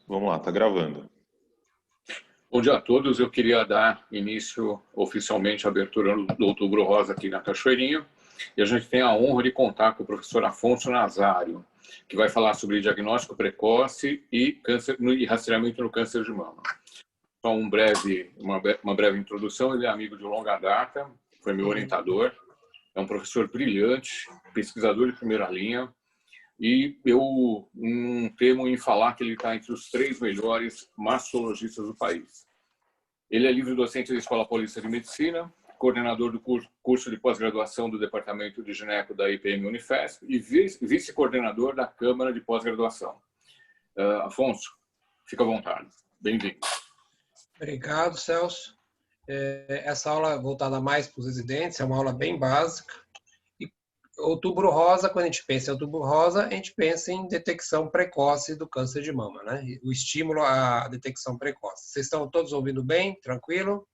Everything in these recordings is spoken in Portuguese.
Vamos lá, tá gravando. Bom dia a todos. Eu queria dar início oficialmente à abertura do Outubro Rosa aqui na Cachoeirinha. E a gente tem a honra de contar com o professor Afonso Nazário, que vai falar sobre diagnóstico precoce e câncer e rastreamento no câncer de mama. Só uma breve introdução. Ele é amigo de longa data, foi meu orientador, é um professor brilhante, pesquisador de primeira linha, e eu não temo em falar que ele está entre os 3 melhores mastologistas do país. Ele é livre-docente da Escola Paulista de Medicina, coordenador do curso de pós-graduação do Departamento de Gineco da IPM Unifesp e vice-coordenador da Câmara de Pós-Graduação. Afonso, fica à vontade. Bem-vindo. Obrigado, Celso. Essa aula é voltada mais para os residentes, é uma aula bem básica. E Outubro Rosa, quando a gente pensa em Outubro Rosa, a gente pensa em detecção precoce do câncer de mama, né? O estímulo à detecção precoce. Vocês estão todos ouvindo bem? Tranquilo?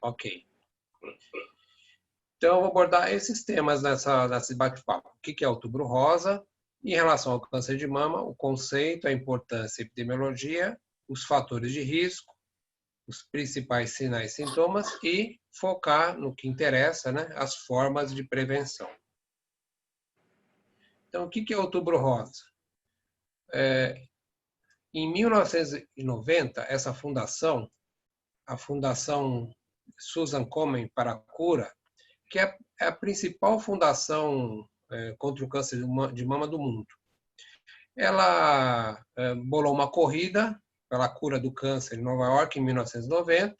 Ok. Então, eu vou abordar esses temas nesse bate-papo. O que é Outubro Rosa? Em relação ao câncer de mama, o conceito, a importância, a epidemiologia, os fatores de risco, os principais sinais e sintomas e focar no que interessa, né, as formas de prevenção. Então, o que é Outubro Rosa? Em 1990, essa fundação, a Fundação Susan Komen para a Cura, que é a principal fundação contra o câncer de mama do mundo, ela bolou uma corrida pela cura do câncer em Nova York em 1990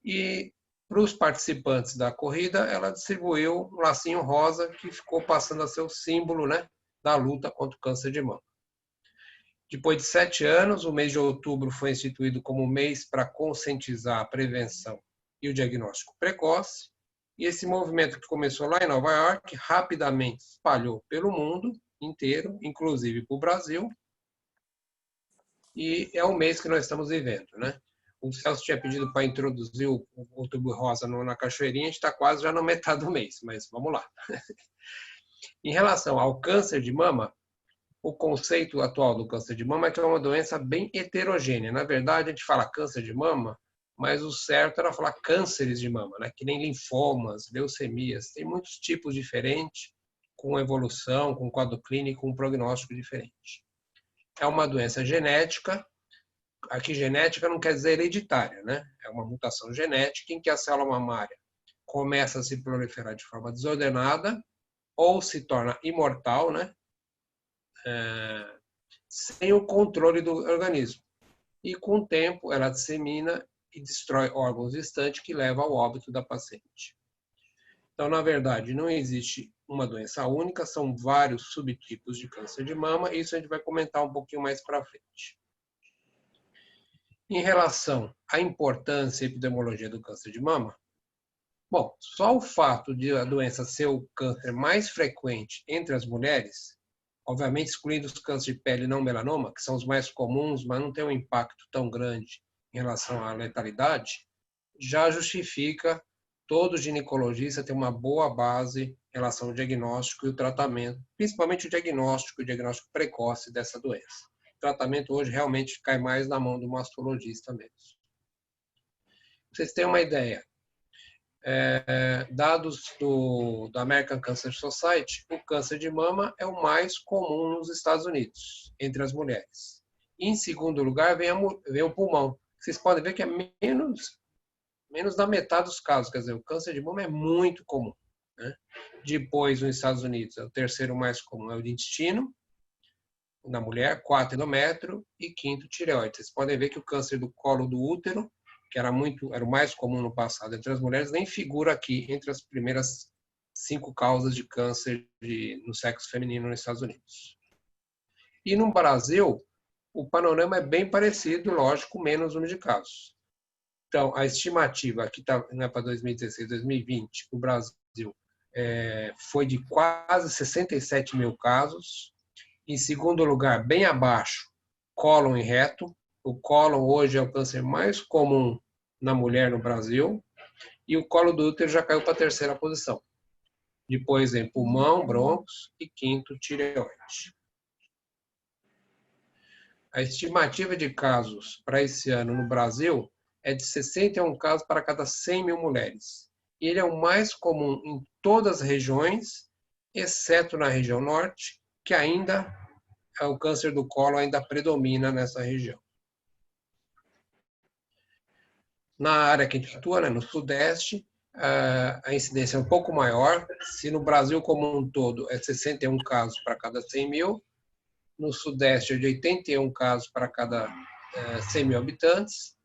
e para os participantes da corrida ela distribuiu um lacinho rosa que ficou passando a ser o símbolo, né, da luta contra o câncer de mama. Depois de 7 anos, o mês de outubro foi instituído como mês para conscientizar a prevenção e o diagnóstico precoce. E esse movimento que começou lá em Nova York rapidamente espalhou pelo mundo inteiro, inclusive para o Brasil. E é o mês que nós estamos vivendo, né? O Celso tinha pedido para introduzir o Outubro Rosa na Cachoeirinha, a gente está quase já na metade do mês, mas vamos lá. Em relação ao câncer de mama, o conceito atual do câncer de mama é que é uma doença bem heterogênea. Na verdade, a gente fala câncer de mama, mas o certo era falar cânceres de mama, né? Que nem linfomas, leucemias. Tem muitos tipos diferentes, com evolução, com quadro clínico, com prognóstico diferente. É uma doença genética. Aqui, genética não quer dizer hereditária, né? É uma mutação genética em que a célula mamária começa a se proliferar de forma desordenada ou se torna imortal, né? Sem o controle do organismo. E com o tempo ela dissemina e destrói órgãos distantes que leva ao óbito da paciente. Então, na verdade, não existe uma doença única, são vários subtipos de câncer de mama, e isso a gente vai comentar um pouquinho mais para frente. Em relação à importância e epidemiologia do câncer de mama, bom, só o fato de a doença ser o câncer mais frequente entre as mulheres, obviamente excluindo os cânceres de pele e não melanoma, que são os mais comuns, mas não tem um impacto tão grande em relação à letalidade, já justifica todo ginecologista ter uma boa base em relação ao diagnóstico e o tratamento, principalmente o diagnóstico precoce dessa doença. O tratamento hoje realmente cai mais na mão do mastologista mesmo. Pra vocês terem uma ideia, dados da American Cancer Society, o câncer de mama é o mais comum nos Estados Unidos, entre as mulheres. E, em segundo lugar, vem o pulmão. Vocês podem ver que é menos da metade dos casos, quer dizer, o câncer de mama é muito comum, né? Depois, nos Estados Unidos, o terceiro mais comum é o de intestino, na mulher, 4 endométrio e 5º tireoide. Vocês podem ver que o câncer do colo do útero, que era o mais comum no passado entre as mulheres, nem figura aqui entre as primeiras 5 causas de câncer no sexo feminino nos Estados Unidos. E no Brasil, o panorama é bem parecido, lógico, menos número de casos. Então, a estimativa aqui né, para 2016, 2020, o Brasil foi de quase 67 mil casos. Em segundo lugar, bem abaixo, cólon e reto. O cólon hoje é o câncer mais comum na mulher no Brasil. E o colo do útero já caiu para a terceira posição. Depois vem pulmão, brônquios e 5º, tireoide. A estimativa de casos para esse ano no Brasil é de 61 casos para cada 100 mil mulheres. E ele é o mais comum em todas as regiões, exceto na região norte, que ainda o câncer do colo ainda predomina nessa região. Na área que a gente atua, no Sudeste, a incidência é um pouco maior. Se no Brasil como um todo é 61 casos para cada 100 mil, no Sudeste é de 81 casos para cada 100 mil habitantes.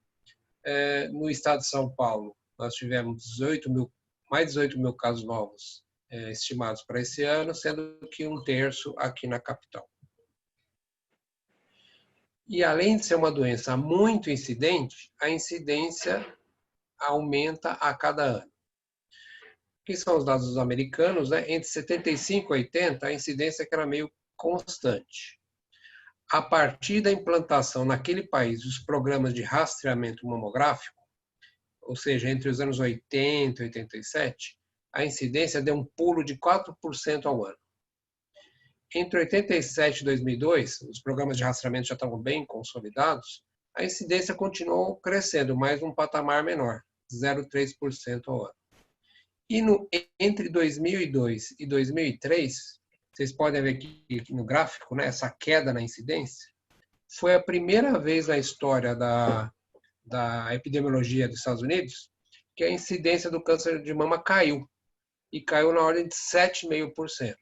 No estado de São Paulo, nós tivemos mais de 18 mil casos novos estimados para esse ano, sendo que 1/3 aqui na capital. E além de ser uma doença muito incidente, a incidência aumenta a cada ano. Que são os dados americanos, né? Entre 75 e 80, a incidência era meio constante. A partir da implantação naquele país dos programas de rastreamento mamográfico, ou seja, entre os anos 80 e 87, a incidência deu um pulo de 4% ao ano. Entre 87 e 2002, os programas de rastreamento já estavam bem consolidados, a incidência continuou crescendo, mas num patamar menor, 0,3% ao ano. E entre 2002 e 2003, vocês podem ver aqui no gráfico, né, essa queda na incidência, foi a primeira vez na história da epidemiologia dos Estados Unidos que a incidência do câncer de mama caiu, e caiu na ordem de 7,5%.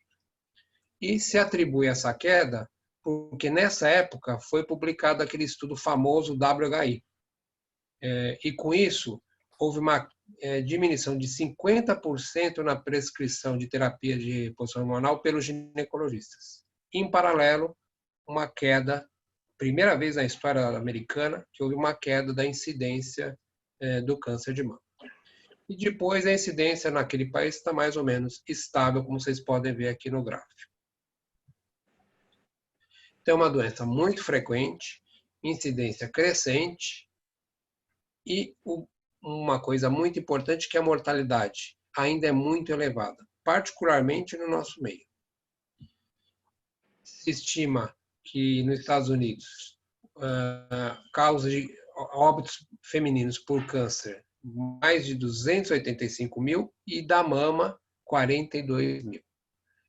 E se atribui essa queda porque nessa época foi publicado aquele estudo famoso WHI. E com isso, houve uma diminuição de 50% na prescrição de terapia de reposição hormonal pelos ginecologistas. Em paralelo, uma queda, primeira vez na história americana, que houve uma queda da incidência do câncer de mama. E depois a incidência naquele país está mais ou menos estável, como vocês podem ver aqui no gráfico. Então, é uma doença muito frequente, incidência crescente e uma coisa muito importante que a mortalidade ainda é muito elevada, particularmente no nosso meio. Se estima que nos Estados Unidos causa de óbitos femininos por câncer mais de 285 mil e da mama 42 mil.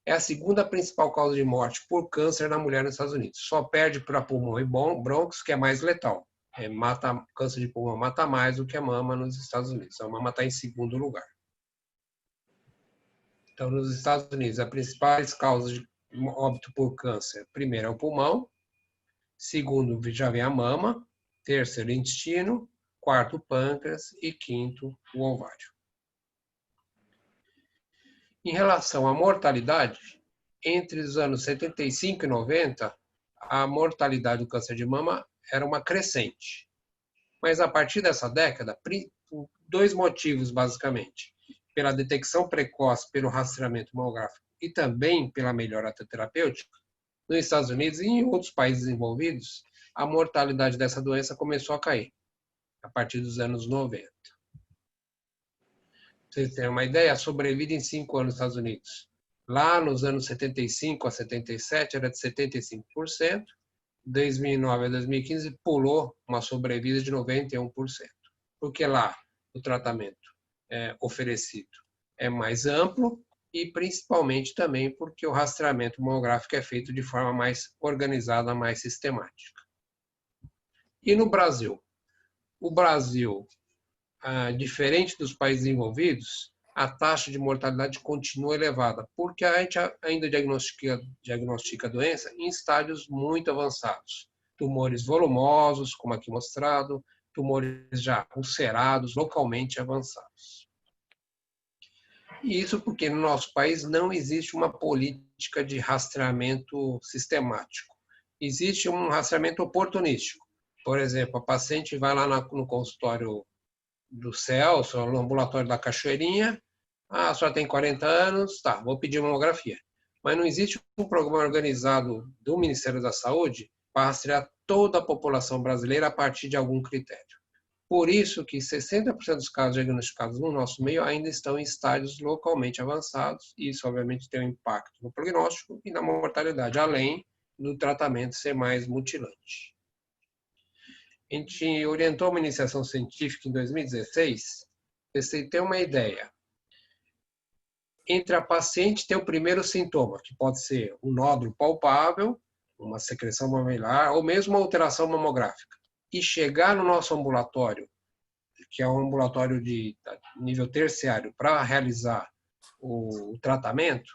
É a segunda principal causa de morte por câncer na mulher nos Estados Unidos. Só perde para pulmão e brônquios, que é mais letal. Câncer de pulmão mata mais do que a mama nos Estados Unidos. A mama está em segundo lugar. Então, nos Estados Unidos, as principais causas de óbito por câncer, primeiro é o pulmão, segundo já vem a mama, terceiro o intestino, quarto o pâncreas e quinto o ovário. Em relação à mortalidade, entre os anos 75 e 90, a mortalidade do câncer de mama era uma crescente. Mas a partir dessa década, por dois motivos basicamente. Pela detecção precoce, pelo rastreamento mamográfico e também pela melhora terapêutica, nos Estados Unidos e em outros países desenvolvidos, a mortalidade dessa doença começou a cair, a partir dos anos 90. Vocês terem uma ideia, a sobrevida em 5 anos nos Estados Unidos. Lá nos anos 75 a 77 era de 75%, 2009 a 2015 pulou uma sobrevida de 91%. Porque lá o tratamento oferecido é mais amplo e principalmente também porque o rastreamento mamográfico é feito de forma mais organizada, mais sistemática. E no Brasil? O Brasil, diferente dos países desenvolvidos, a taxa de mortalidade continua elevada, porque a gente ainda diagnostica a doença em estádios muito avançados. Tumores volumosos, como aqui mostrado, tumores já ulcerados, localmente avançados. E isso porque no nosso país não existe uma política de rastreamento sistemático. Existe um rastreamento oportunístico. Por exemplo, a paciente vai lá no consultório do Celso, no ambulatório da Cachoeirinha, a senhora tem 40 anos, tá, vou pedir mamografia. Mas não existe um programa organizado do Ministério da Saúde para rastrear toda a população brasileira a partir de algum critério. Por isso que 60% dos casos diagnosticados no nosso meio ainda estão em estádios localmente avançados, e isso obviamente tem um impacto no prognóstico e na mortalidade, além do tratamento ser mais mutilante. A gente orientou uma iniciação científica em 2016, para você ter uma ideia. Entre a paciente ter o primeiro sintoma, que pode ser um nódulo palpável, uma secreção mamilar, ou mesmo uma alteração mamográfica, e chegar no nosso ambulatório, que é um ambulatório de nível terciário, para realizar o tratamento,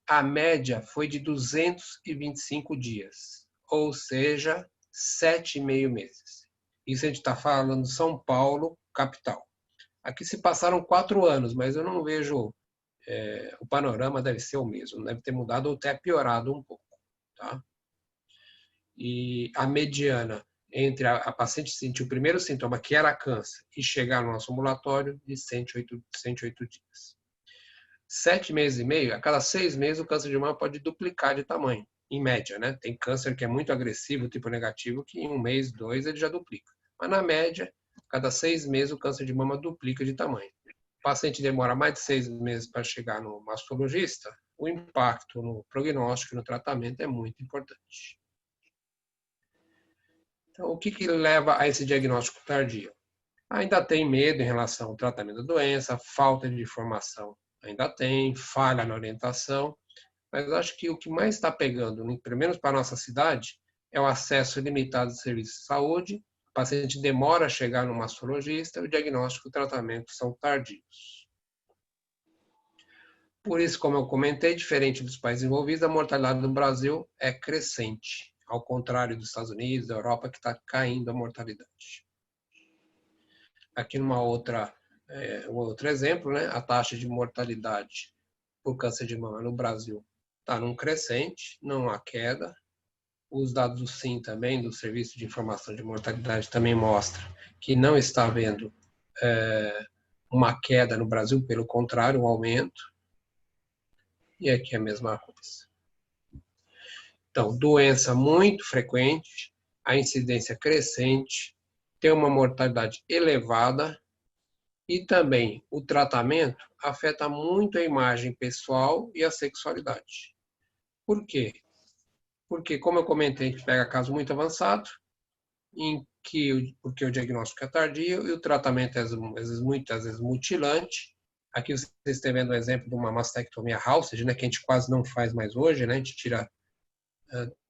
a média foi de 225 dias, ou seja, 7,5 meses. Isso a gente está falando de São Paulo, capital. Aqui se passaram 4 anos, mas eu não vejo, o panorama deve ser o mesmo, deve ter mudado ou até piorado um pouco. Tá? E a mediana entre a paciente sentir o primeiro sintoma, que era câncer, e chegar no nosso ambulatório, de 108 dias. 7,5 meses, a cada 6 meses o câncer de mama pode duplicar de tamanho, em média, né? Tem câncer que é muito agressivo, tipo negativo, que em 1 mês, 2, ele já duplica. Mas na média, a cada 6 meses o câncer de mama duplica de tamanho. O paciente demora mais de 6 meses para chegar no mastologista, o impacto no prognóstico e no tratamento é muito importante. Então, o que leva a esse diagnóstico tardio? Ainda tem medo em relação ao tratamento da doença, falta de informação ainda tem, falha na orientação, mas acho que o que mais está pegando, pelo menos para a nossa cidade, é o acesso ilimitado de serviços de saúde, o paciente demora a chegar no mastologista, o diagnóstico e o tratamento são tardios. Por isso, como eu comentei, diferente dos países envolvidos, a mortalidade no Brasil é crescente, ao contrário dos Estados Unidos, da Europa, que está caindo a mortalidade. Aqui um outro exemplo, né? A taxa de mortalidade por câncer de mama no Brasil está num crescente, não há queda. Os dados do SIM também, do Serviço de Informação de Mortalidade, também mostram que não está havendo uma queda no Brasil, pelo contrário, um aumento. E aqui é a mesma coisa. Então, doença muito frequente, a incidência crescente, tem uma mortalidade elevada e também o tratamento afeta muito a imagem pessoal e a sexualidade. Por quê? Porque, como eu comentei, a gente pega caso muito avançado, porque o diagnóstico é tardio e o tratamento é, muitas vezes, mutilante. Aqui vocês estão vendo um exemplo de uma mastectomia Halsted, né, que a gente quase não faz mais hoje, né, a gente tira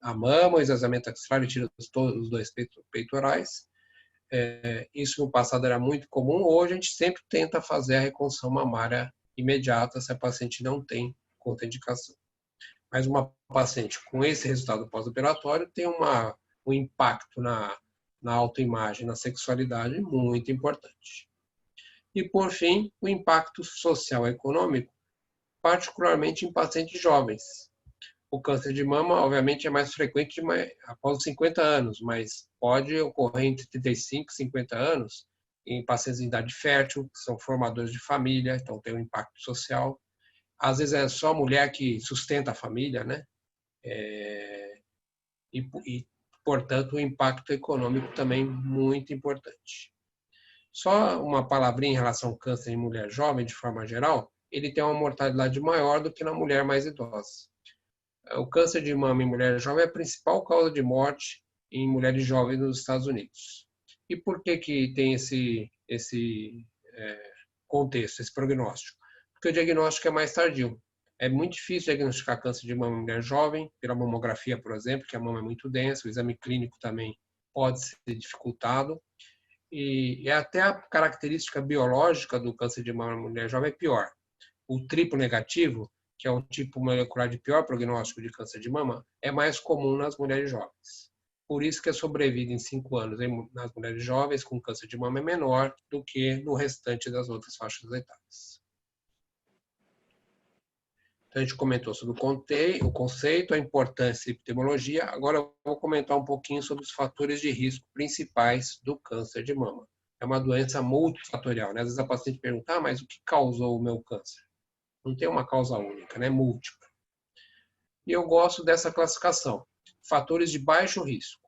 a mama, o esvaziamento axilar e tira os 2 peitorais. Isso no passado era muito comum, hoje a gente sempre tenta fazer a reconstrução mamária imediata se a paciente não tem contraindicação. Mas uma paciente com esse resultado pós-operatório tem um impacto na autoimagem, na sexualidade muito importante. E, por fim, o impacto social e econômico, particularmente em pacientes jovens. O câncer de mama, obviamente, é mais frequente após os 50 anos, mas pode ocorrer entre 35 e 50 anos em pacientes em idade fértil, que são formadores de família, então tem um impacto social. Às vezes é só a mulher que sustenta a família, né? Portanto, o impacto econômico também muito importante. Só uma palavrinha em relação ao câncer em mulher jovem, de forma geral, ele tem uma mortalidade maior do que na mulher mais idosa. O câncer de mama em mulher jovem é a principal causa de morte em mulheres jovens nos Estados Unidos. E por que tem esse contexto, esse prognóstico? Porque o diagnóstico é mais tardio. É muito difícil diagnosticar câncer de mama em mulher jovem, pela mamografia, por exemplo, que a mama é muito densa, o exame clínico também pode ser dificultado. E até a característica biológica do câncer de mama em mulher jovem é pior. O triplo negativo, que é um tipo molecular de pior prognóstico de câncer de mama, é mais comum nas mulheres jovens. Por isso que a sobrevida em 5 anos nas mulheres jovens com câncer de mama é menor do que no restante das outras faixas etárias. Então, a gente comentou sobre o conceito, a importância da epidemiologia. Agora eu vou comentar um pouquinho sobre os fatores de risco principais do câncer de mama. É uma doença multifatorial, né? Às vezes a paciente pergunta, mas o que causou o meu câncer? Não tem uma causa única, né? Múltipla. E eu gosto dessa classificação. Fatores de baixo risco.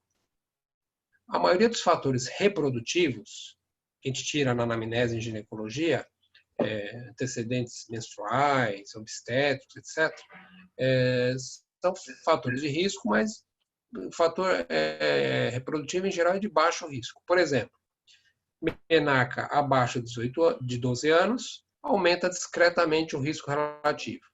A maioria dos fatores reprodutivos, que a gente tira na anamnese em ginecologia, antecedentes menstruais, obstétricos, etc., são fatores de risco, mas fator reprodutivo, em geral, é de baixo risco. Por exemplo, menarca abaixo de 12 anos aumenta discretamente o risco relativo.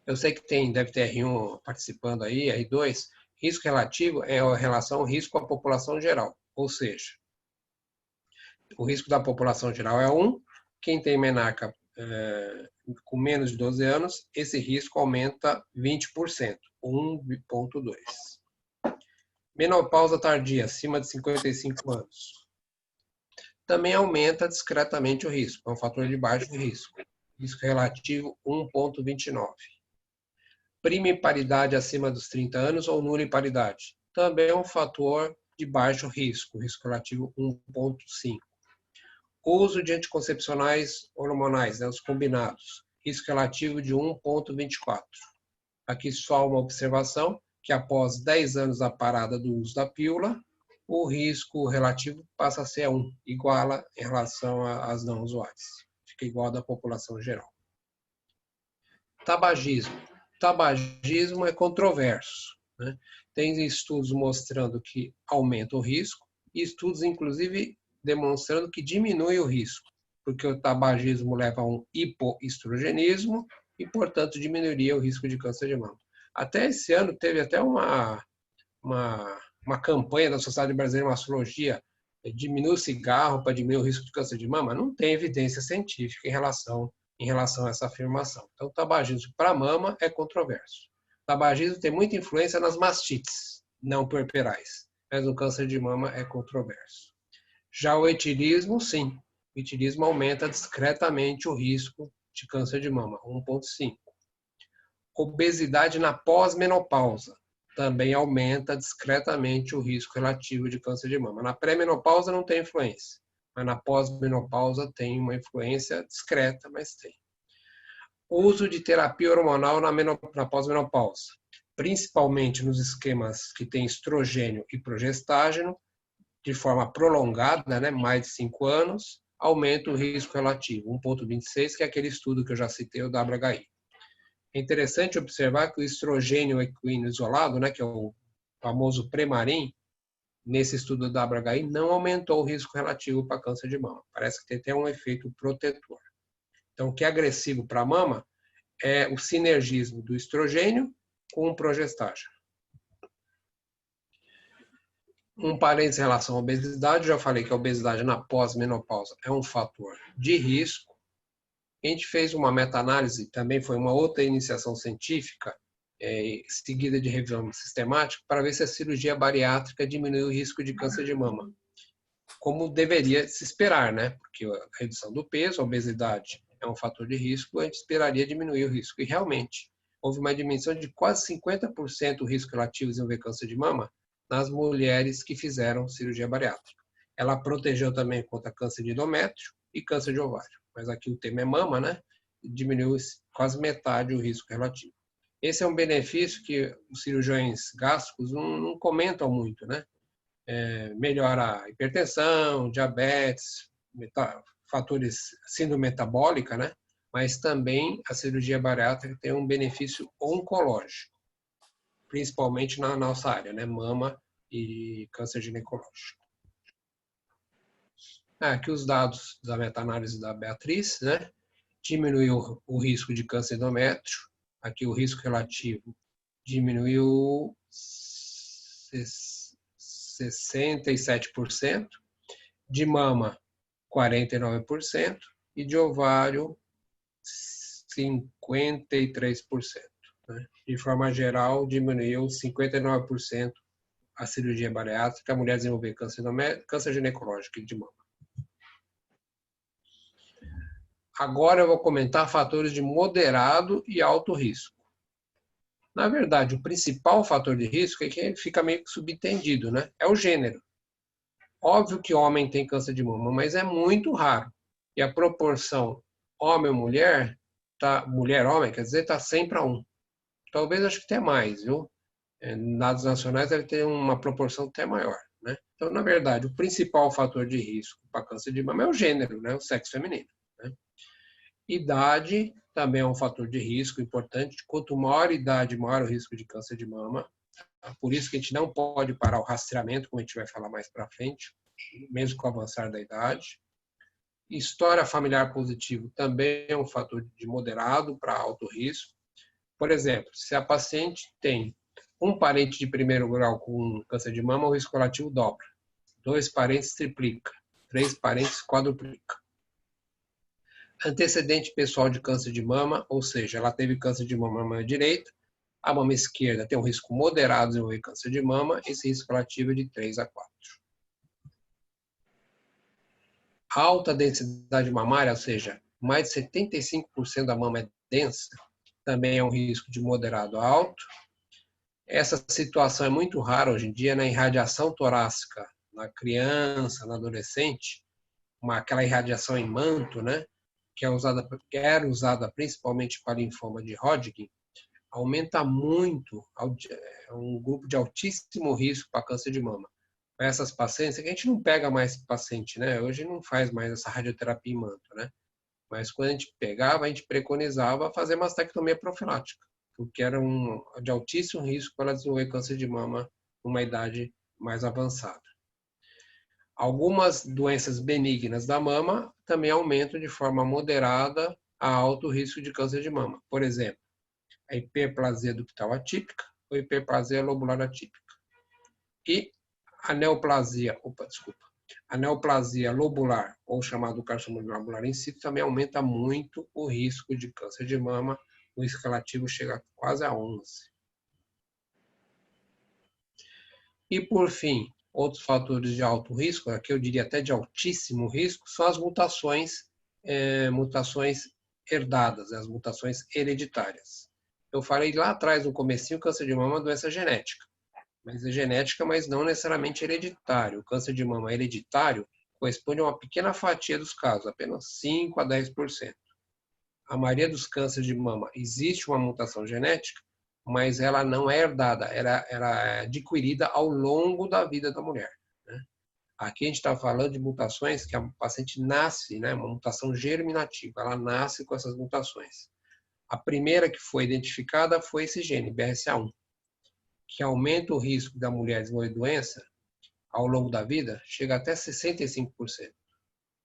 Eu sei que deve ter R1 participando aí, R2. Risco relativo é a relação risco à população geral. Ou seja, o risco da população geral é 1. Quem tem menarca com menos de 12 anos, esse risco aumenta 20%, 1,2. Menopausa tardia, acima de 55 anos. Também aumenta discretamente o risco, é um fator de baixo risco. Risco relativo 1,29. Primiparidade acima dos 30 anos ou nulliparidade. Também é um fator de baixo risco, risco relativo 1,5. Uso de anticoncepcionais hormonais, os combinados, risco relativo de 1,24. Aqui só uma observação, que após 10 anos da parada do uso da pílula, o risco relativo passa a ser 1, iguala em relação às não usuárias. Fica igual à da população geral. Tabagismo. Tabagismo é controverso, né? Tem estudos mostrando que aumenta o risco e estudos, inclusive, demonstrando que diminui o risco, porque o tabagismo leva a um hipoestrogenismo e, portanto, diminuiria o risco de câncer de mama. Até esse ano teve até uma campanha da Sociedade Brasileira de Mastologia, diminui o cigarro para diminuir o risco de câncer de mama. Não tem evidência científica em relação a essa afirmação. Então, o tabagismo para mama é controverso. O tabagismo tem muita influência nas mastites não puerperais, mas no câncer de mama é controverso. Já o etilismo, sim. O etilismo aumenta discretamente o risco de câncer de mama, 1,5. Obesidade na pós-menopausa também aumenta discretamente o risco relativo de câncer de mama. Na pré-menopausa não tem influência, mas na pós-menopausa tem uma influência discreta, mas tem. Uso de terapia hormonal na pós-menopausa, principalmente nos esquemas que tem estrogênio e progestágeno, de forma prolongada, né, mais de 5 anos, aumenta o risco relativo, 1,26, que é aquele estudo que eu já citei, o WHI. É interessante observar que o estrogênio equino isolado, né, que é o famoso Premarin, nesse estudo do WHI, não aumentou o risco relativo para câncer de mama. Parece que tem até um efeito protetor. Então, o que é agressivo para a mama é o sinergismo do estrogênio com o progestágeno. Um parênteses em relação à obesidade, já falei que a obesidade na pós-menopausa é um fator de risco. A gente fez uma meta-análise, também foi uma outra iniciação científica, seguida de revisão sistemática, para ver se a cirurgia bariátrica diminui o risco de câncer de mama. Como deveria se esperar, né? Porque a redução do peso, a obesidade é um fator de risco, a gente esperaria diminuir o risco. E realmente, houve uma diminuição de quase 50% do risco relativo de desenvolver câncer de mama nas mulheres que fizeram cirurgia bariátrica. Ela protegeu também contra câncer de endométrio e câncer de ovário. Mas aqui o tema é mama, né? Diminuiu quase metade o risco relativo. Esse é um benefício que os cirurgiões gástricos não comentam muito, né? Melhora a hipertensão, diabetes, fatores síndrome metabólica, né? Mas também a cirurgia bariátrica tem um benefício oncológico, principalmente na nossa área, né? Mama e câncer ginecológico. Aqui os dados da meta-análise da Beatriz, né? Diminuiu o risco de câncer endométrio. Aqui o risco relativo diminuiu 67%, de mama 49% e de ovário 53%. Né? De forma geral, diminuiu 59% a cirurgia bariátrica, a mulher desenvolver câncer ginecológico e de mama. Agora eu vou comentar fatores de moderado e alto risco. Na verdade, o principal fator de risco é que fica meio que subentendido, né? É o gênero. Óbvio que homem tem câncer de mama, mas é muito raro. E a proporção homem-mulher, mulher-homem, quer dizer, está 100:1. Talvez acho que até mais, viu? Em dados nacionais deve ter uma proporção até maior, né? Então, na verdade, o principal fator de risco para câncer de mama é o gênero, né? O sexo feminino. Né? Idade também é um fator de risco importante. Quanto maior a idade, maior o risco de câncer de mama. Por isso que a gente não pode parar o rastreamento, como a gente vai falar mais para frente, mesmo com o avançar da idade. História familiar positivo também é um fator de moderado para alto risco. Por exemplo, se a paciente tem um parente de primeiro grau com câncer de mama, o risco relativo dobra. 2 parentes triplica. 3 parentes quadruplica. Antecedente pessoal de câncer de mama, ou seja, ela teve câncer de mama direita, a mama esquerda tem um risco moderado de desenvolver câncer de mama, esse risco relativo é de 3 a 4. Alta densidade mamária, ou seja, mais de 75% da mama é densa, também é um risco de moderado a alto. Essa situação é muito rara hoje em dia na irradiação torácica, na criança, na adolescente, aquela irradiação em manto, né, que era usada principalmente para linfoma de Hodgkin, aumenta muito um grupo de altíssimo risco para câncer de mama. Para essas pacientes, é que a gente não pega mais paciente, né? Hoje não faz mais essa radioterapia em manto, né? Mas quando a gente pegava, a gente preconizava fazer mastectomia profilática, porque era de altíssimo risco para desenvolver câncer de mama numa idade mais avançada. Algumas doenças benignas da mama também aumentam de forma moderada a alto risco de câncer de mama. Por exemplo, a hiperplasia ductal atípica ou hiperplasia lobular atípica. E a neoplasia lobular, ou chamado carcinoma lobular in situ, também aumenta muito o risco de câncer de mama. O risco relativo chega quase a 11. E, por fim, outros fatores de alto risco, aqui eu diria até de altíssimo risco, são as mutações herdadas, as mutações hereditárias. Eu falei lá atrás, no comecinho, o câncer de mama é uma doença genética. Mas é genética, mas não necessariamente hereditário. O câncer de mama hereditário corresponde a uma pequena fatia dos casos, apenas 5 a 10%. A maioria dos cânceres de mama existe uma mutação genética, mas ela não é herdada, ela é adquirida ao longo da vida da mulher, né? Aqui a gente está falando de mutações que a paciente nasce, né, uma mutação germinativa, ela nasce com essas mutações. A primeira que foi identificada foi esse gene, BRCA1, que aumenta o risco da mulher desenvolver doença ao longo da vida, chega até 65%.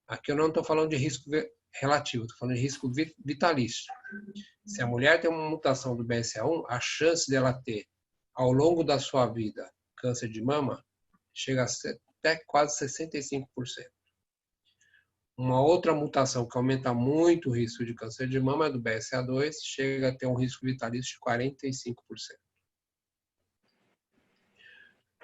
Aqui eu não estou falando de risco relativo, estou falando de risco vitalício. Se a mulher tem uma mutação do BRCA1, a chance dela ter, ao longo da sua vida, câncer de mama, chega até quase 65%. Uma outra mutação que aumenta muito o risco de câncer de mama é do BRCA2, chega a ter um risco vitalício de 45%.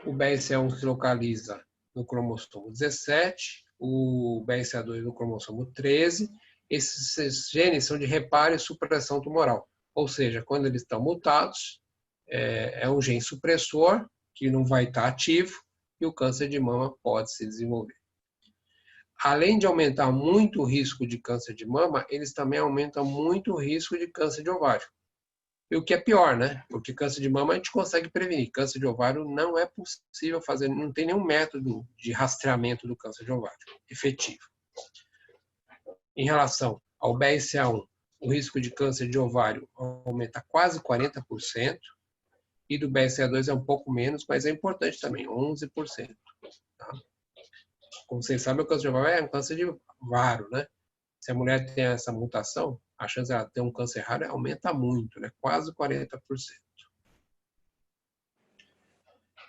O BRCA1 se localiza no cromossomo 17, o BRCA2 no cromossomo 13. Esses genes são de reparo e supressão tumoral. Ou seja, quando eles estão mutados, é um gene supressor que não vai estar ativo e o câncer de mama pode se desenvolver. Além de aumentar muito o risco de câncer de mama, eles também aumentam muito o risco de câncer de ovário. E o que é pior, né? Porque câncer de mama a gente consegue prevenir. Câncer de ovário não é possível fazer, não tem nenhum método de rastreamento do câncer de ovário efetivo. Em relação ao BRCA1, o risco de câncer de ovário aumenta quase 40%, e do BRCA2 é um pouco menos, mas é importante também, 11%. Tá? Como vocês sabem, o câncer de ovário é um câncer de raro, né? Se a mulher tem essa mutação, a chance de ela ter um câncer raro aumenta muito, né? Quase 40%.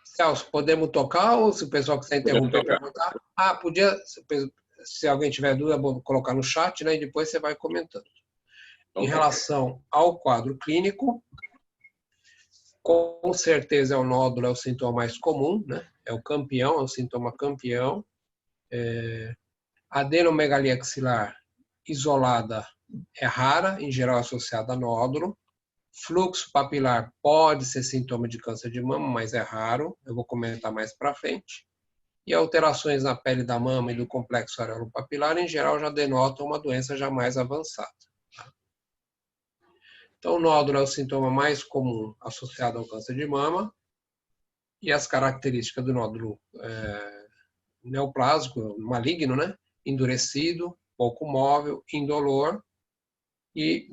Celso, podemos tocar ou se o pessoal quiser interromper, perguntar? Podia, se alguém tiver dúvida, vou colocar no chat, né? E depois você vai comentando. Em relação ao quadro clínico, com certeza o nódulo é o sintoma mais comum, né? É o campeão, é o sintoma campeão. Adenomegalia axilar isolada é rara, em geral associada a nódulo. Fluxo papilar pode ser sintoma de câncer de mama, mas é raro. Eu vou comentar mais para frente. E alterações na pele da mama e do complexo areolo-papilar, em geral, já denotam uma doença já mais avançada. Então, o nódulo é o sintoma mais comum associado ao câncer de mama. E as características do nódulo neoplásico, maligno, né? Endurecido, pouco móvel, indolor. E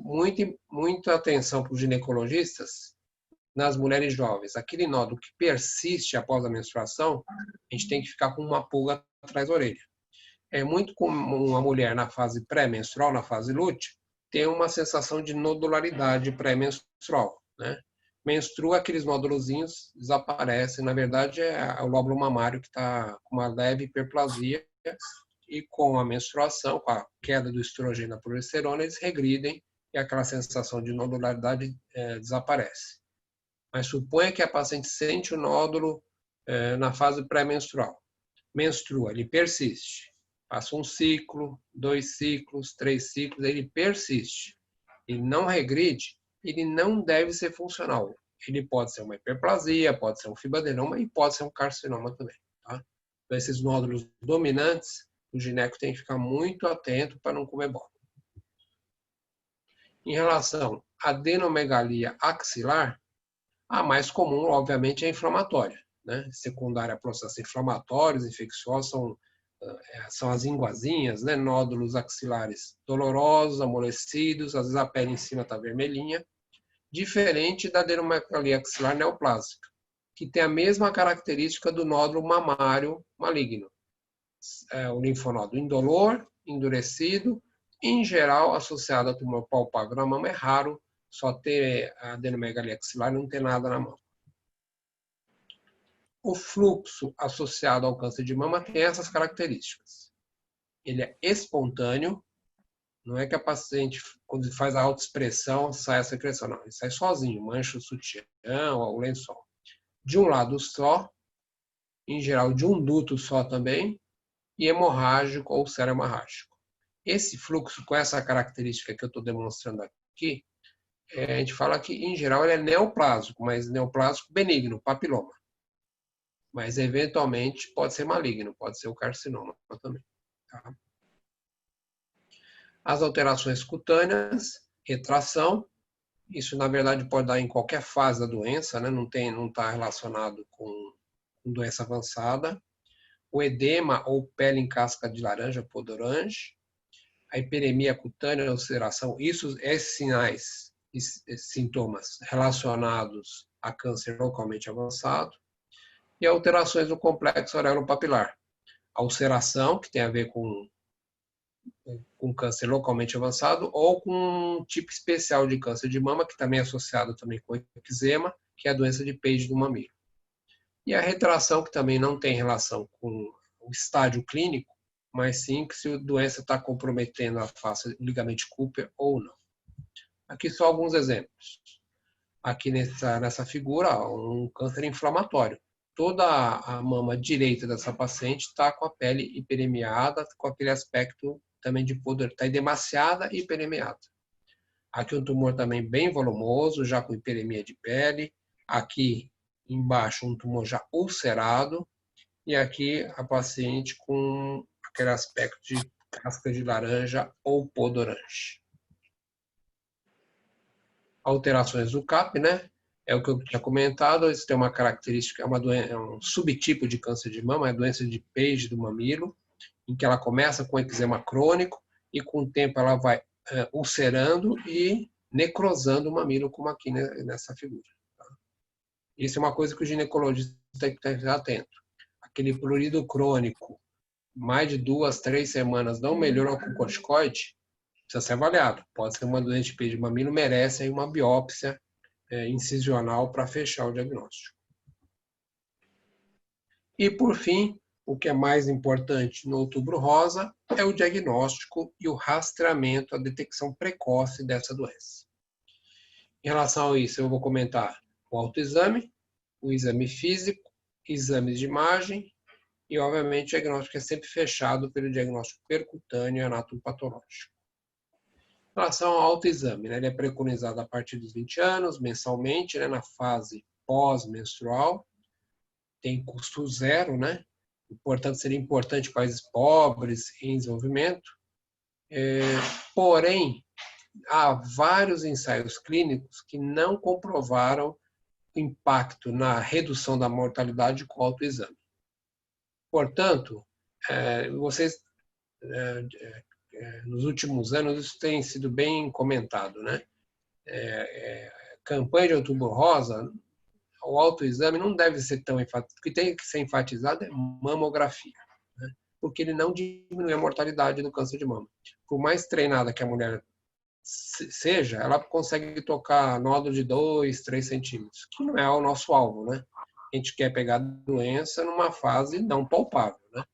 muita atenção para os ginecologistas, nas mulheres jovens, aquele nódulo que persiste após a menstruação, a gente tem que ficar com uma pulga atrás da orelha. É muito comum uma mulher na fase pré-menstrual, na fase lútea, ter uma sensação de nodularidade pré-menstrual, né? Menstrua, aqueles nódulozinhos desaparecem. Na verdade, é o lóbulo mamário que está com uma leve hiperplasia e com a menstruação, com a queda do estrogênio e da progesterona, eles regridem e aquela sensação de nodularidade desaparece. Mas suponha que a paciente sente o nódulo na fase pré-menstrual. Menstrua, ele persiste. Passa um ciclo, 2 ciclos, 3 ciclos, ele persiste. Ele não regride, ele não deve ser funcional. Ele pode ser uma hiperplasia, pode ser um fibroadenoma e pode ser um carcinoma também. Tá? Então, esses nódulos dominantes, o gineco tem que ficar muito atento para não comer bola. Em relação à adenomegalia axilar, a mais comum, obviamente, é a inflamatória, né? Secundária a processos inflamatórios, infecciosos, são as inguazinhas, né? Nódulos axilares dolorosos, amolecidos, às vezes a pele em cima está vermelhinha, diferente da adenomegalia axilar neoplásica, que tem a mesma característica do nódulo mamário maligno. O linfonodo indolor, endurecido, em geral associado a tumor palpável na mama, é raro só ter a adenomegalia axilar e não ter nada na mama. O fluxo associado ao câncer de mama tem essas características. Ele é espontâneo, não é que a paciente, quando faz a autoexpressão, sai a secreção, não. Ele sai sozinho, mancha o sutiã ou o lençol. De um lado só, em geral de um duto só também, e hemorrágico ou serohemorrágico. Esse fluxo, com essa característica que eu estou demonstrando aqui, a gente fala que, em geral, ele é neoplásico, mas neoplásico benigno, papiloma. Mas, eventualmente, pode ser maligno, pode ser o carcinoma também. Tá? As alterações cutâneas, retração, isso, na verdade, pode dar em qualquer fase da doença, né? Não está relacionado com doença avançada. O edema ou pele em casca de laranja, podorange. A hiperemia cutânea, a ulceração, esses sinais e sintomas relacionados a câncer localmente avançado. E alterações no complexo areopapilar. A ulceração, que tem a ver com câncer localmente avançado, ou com um tipo especial de câncer de mama, que também é associado também com eczema, que é a doença de Page do mamilo. E a retração, que também não tem relação com o estágio clínico, mas sim que se a doença está comprometendo a face do ligamento Cooper ou não. Aqui só alguns exemplos. Aqui nessa figura, um câncer inflamatório. Toda a mama direita dessa paciente está com a pele hiperemiada, com aquele aspecto também de pudor, está edemaciada e hiperemiada. Aqui um tumor também bem volumoso, já com hiperemia de pele. Aqui embaixo um tumor já ulcerado. E aqui a paciente com aquele aspecto de casca de laranja ou podorange. Alterações do CAP, né? É o que eu tinha comentado, isso tem uma característica, é um subtipo de câncer de mama, é a doença de Page do mamilo, em que ela começa com eczema crônico e com o tempo ela vai ulcerando e necrosando o mamilo, como aqui nessa figura. Tá? Isso é uma coisa que o ginecologista tem que estar atento. Aquele prurido crônico, mais de 2, 3 semanas, não melhorou com corticoide, precisa ser avaliado. Pode ser uma doença de Page de mamilo, merece aí uma biópsia incisional para fechar o diagnóstico. E, por fim, o que é mais importante no Outubro Rosa é o diagnóstico e o rastreamento, a detecção precoce dessa doença. Em relação a isso, eu vou comentar o autoexame, o exame físico, exames de imagem e, obviamente, o diagnóstico é sempre fechado pelo diagnóstico percutâneo e anatomopatológico. Em relação ao autoexame, né, ele é preconizado a partir dos 20 anos, mensalmente, né, na fase pós-menstrual, tem custo zero, né? Portanto, seria importante para países pobres em desenvolvimento. Porém, há vários ensaios clínicos que não comprovaram impacto na redução da mortalidade com o autoexame. Portanto, nos últimos anos isso tem sido bem comentado, né? campanha de Outubro Rosa, o autoexame não deve ser tão enfatizado. O que tem que ser enfatizado é mamografia, né? Porque ele não diminui a mortalidade do câncer de mama. Por mais treinada que a mulher seja, ela consegue tocar nódulo de 2, 3 centímetros, que não é o nosso alvo, né? A gente quer pegar a doença numa fase não palpável, né?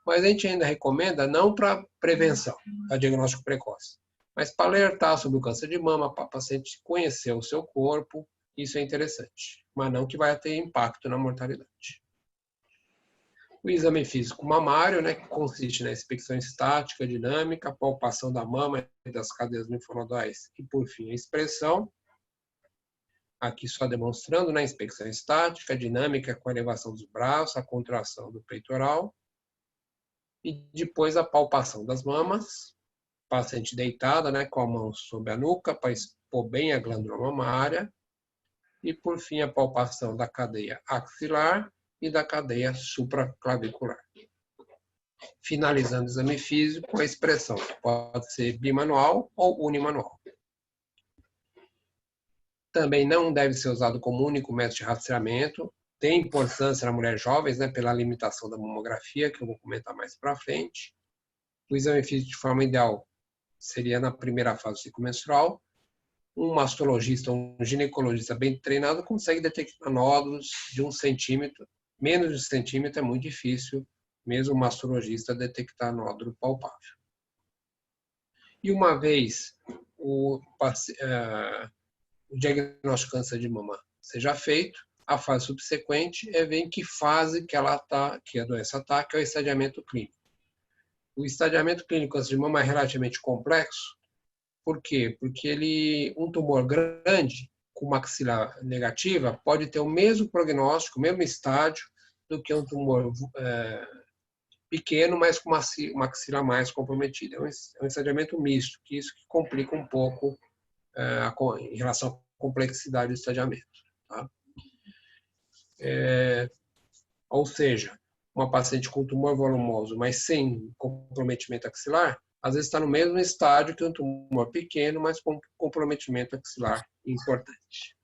Mas a gente ainda recomenda não para prevenção, para diagnóstico precoce, mas para alertar sobre o câncer de mama, para o paciente conhecer o seu corpo, isso é interessante, mas não que vai ter impacto na mortalidade. O exame físico mamário, né, que consiste na inspeção estática, dinâmica, palpação da mama e das cadeias linfonodais e, por fim, a expressão. Aqui só demonstrando na inspeção estática, dinâmica com a elevação dos braços, a contração do peitoral. E depois a palpação das mamas, paciente deitada, né, com a mão sobre a nuca para expor bem a glândula mamária. E, por fim, a palpação da cadeia axilar e da cadeia supraclavicular. Finalizando o exame físico com a expressão, que pode ser bimanual ou unimanual. Também não deve ser usado como único método de rastreamento. Tem importância na mulher jovens, né, pela limitação da mamografia, que eu vou comentar mais para frente. O exame físico de forma ideal seria na primeira fase do ciclo menstrual. Um mastologista, um ginecologista bem treinado consegue detectar nódulos de 1 centímetro. Menos de 1 centímetro é muito difícil, mesmo o mastologista detectar nódulo palpável. E uma vez o diagnóstico de câncer de mama seja feito, a fase subsequente é ver em que fase que a doença está, que é o estadiamento clínico. O estadiamento clínico do câncer de mama é relativamente complexo. Por quê? Porque um tumor grande com maxila negativa pode ter o mesmo prognóstico, o mesmo estádio do que um tumor pequeno, mas com uma axila mais comprometida. É um estadiamento misto, que isso que complica um pouco em relação à complexidade do estadiamento. Tá? Ou seja, uma paciente com tumor volumoso, mas sem comprometimento axilar, às vezes está no mesmo estádio que um tumor pequeno, mas com comprometimento axilar importante.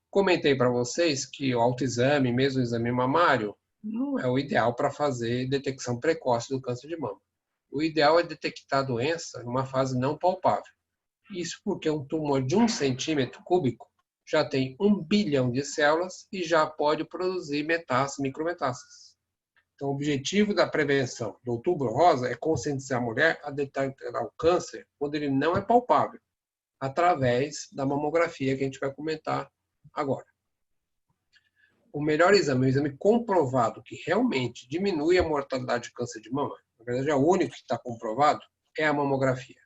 Comentei para vocês que o autoexame, mesmo o exame mamário, não é o ideal para fazer detecção precoce do câncer de mama. O ideal é detectar a doença numa fase não palpável. Isso porque um tumor de 1 centímetro cúbico já tem 1 bilhão de células e já pode produzir metástases, micrometástases. Então, o objetivo da prevenção do Outubro Rosa é conscientizar a mulher a detectar o câncer quando ele não é palpável, através da mamografia que a gente vai comentar agora. O melhor exame, o exame comprovado que realmente diminui a mortalidade de câncer de mama, na verdade é o único que está comprovado, é a mamografia.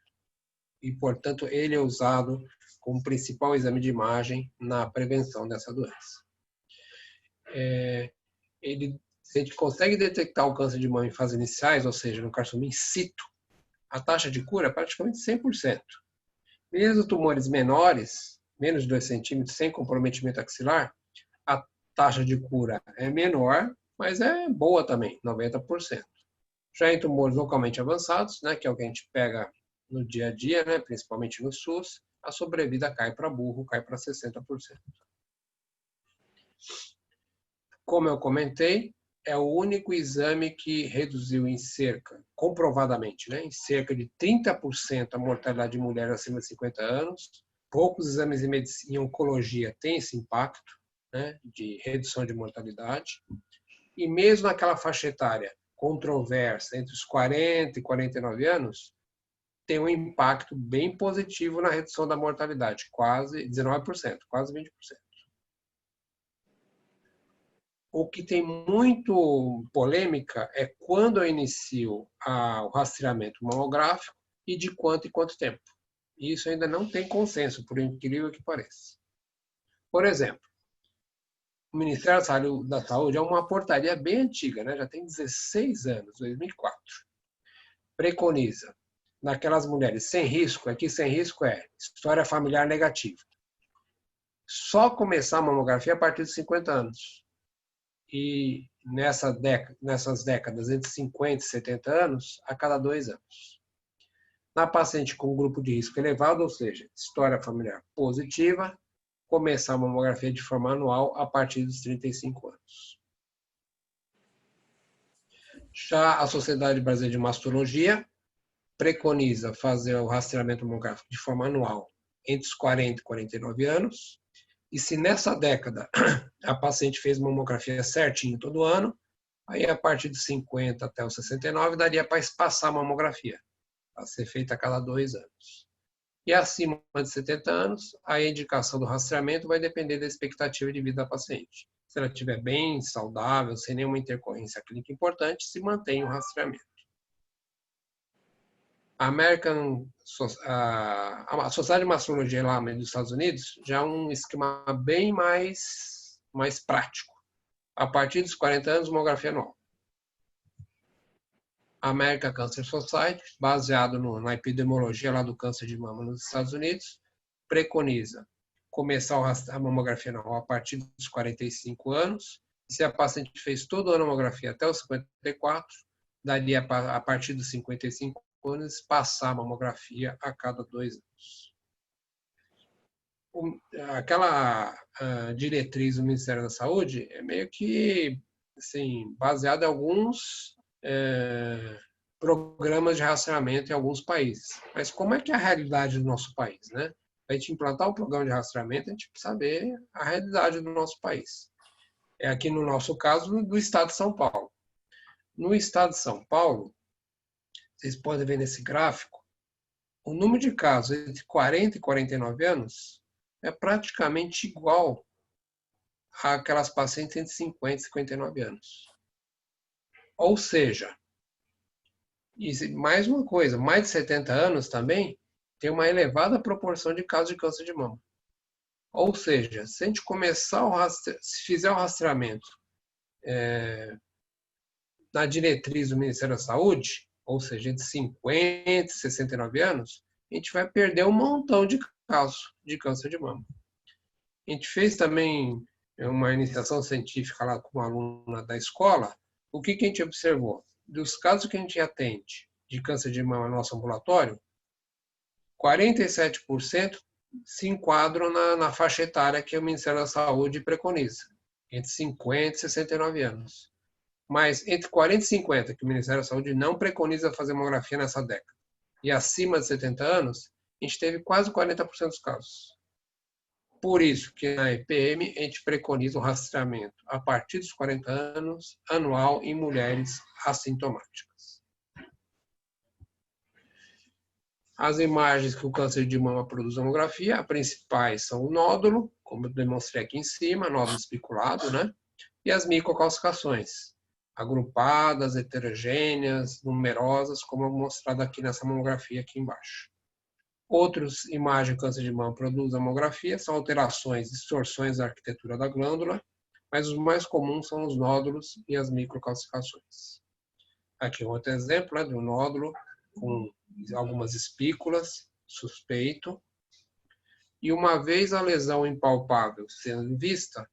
E, portanto, ele é usado como principal exame de imagem na prevenção dessa doença. Se a gente consegue detectar o câncer de mama em fases iniciais, ou seja, no carcinoma in situ, a taxa de cura é praticamente 100%. Mesmo tumores menores, menos de 2 centímetros, sem comprometimento axilar, a taxa de cura é menor, mas é boa também, 90%. Já em tumores localmente avançados, né, que é o que a gente pega no dia a dia, né, principalmente no SUS, a sobrevida cai para burro, cai para 60%. Como eu comentei, é o único exame que reduziu comprovadamente, né, em cerca de 30% a mortalidade de mulheres acima de 50 anos. Poucos exames em oncologia têm esse impacto, né, de redução de mortalidade. E mesmo naquela faixa etária controversa, entre os 40 e 49 anos, tem um impacto bem positivo na redução da mortalidade, quase 19%, quase 20%. O que tem muito polêmica é quando eu inicio o rastreamento mamográfico e de quanto em quanto tempo. Isso ainda não tem consenso, por incrível que pareça. Por exemplo, o Ministério da Saúde é uma portaria bem antiga, né? Já tem 16 anos, 2004. Preconiza, naquelas mulheres sem risco, aqui sem risco é história familiar negativa. Só começar a mamografia a partir de 50 anos. E nessas décadas, entre 50 e 70 anos, a cada 2 anos. Na paciente com grupo de risco elevado, ou seja, história familiar positiva, começar a mamografia de forma anual a partir dos 35 anos. Já a Sociedade Brasileira de Mastologia preconiza fazer o rastreamento mamográfico de forma anual entre os 40 e 49 anos. E se nessa década a paciente fez mamografia certinho todo ano, aí a partir de 50 até os 69 daria para espaçar a mamografia, a ser feita a cada 2 anos. E acima de 70 anos, a indicação do rastreamento vai depender da expectativa de vida da paciente. Se ela estiver bem, saudável, sem nenhuma intercorrência clínica importante, se mantém o rastreamento. A Sociedade de Mastologia lá dos Estados Unidos já é um esquema bem mais prático. A partir dos 40 anos, mamografia anual. A American Cancer Society, baseado na epidemiologia lá do câncer de mama nos Estados Unidos, preconiza começar a mamografia anual a partir dos 45 anos. Se a paciente fez toda a mamografia até os 54, daria a partir dos 55 anos passar a mamografia a cada 2 anos. Aquela diretriz do Ministério da Saúde é meio que assim, baseada em alguns programas de rastreamento em alguns países. Mas como é que é a realidade do nosso país, né? Para a gente implantar um programa de rastreamento, a gente precisa saber a realidade do nosso país. É aqui no nosso caso do estado de São Paulo. No estado de São Paulo, vocês podem ver nesse gráfico, o número de casos entre 40 e 49 anos é praticamente igual àquelas pacientes entre 50 e 59 anos. Ou seja, e mais uma coisa, mais de 70 anos também tem uma elevada proporção de casos de câncer de mama. Ou seja, se a gente se fizer o rastreamento na diretriz do Ministério da Saúde, ou seja, entre 50 e 69 anos, a gente vai perder um montão de casos de câncer de mama. A gente fez também uma iniciação científica lá com uma aluna da escola. O que a gente observou? Dos casos que a gente atende de câncer de mama no nosso ambulatório, 47% se enquadram na faixa etária que o Ministério da Saúde preconiza, entre 50 e 69 anos. Mas entre 40 e 50, que o Ministério da Saúde não preconiza fazer mamografia nessa década, e acima de 70 anos, a gente teve quase 40% dos casos. Por isso que na EPM a gente preconiza o rastreamento a partir dos 40 anos, anual, em mulheres assintomáticas. As imagens que o câncer de mama produz na mamografia, as principais são o nódulo, como eu demonstrei aqui em cima, nódulo especulado, né? E as microcalcificações, agrupadas, heterogêneas, numerosas, como mostrado aqui nessa mamografia aqui embaixo. Outras imagens que o câncer de mama produz na mamografia são alterações, distorções da arquitetura da glândula, mas os mais comuns são os nódulos e as microcalcificações. Aqui um outro exemplo de um nódulo com algumas espículas, suspeito. E uma vez a lesão impalpável sendo vista,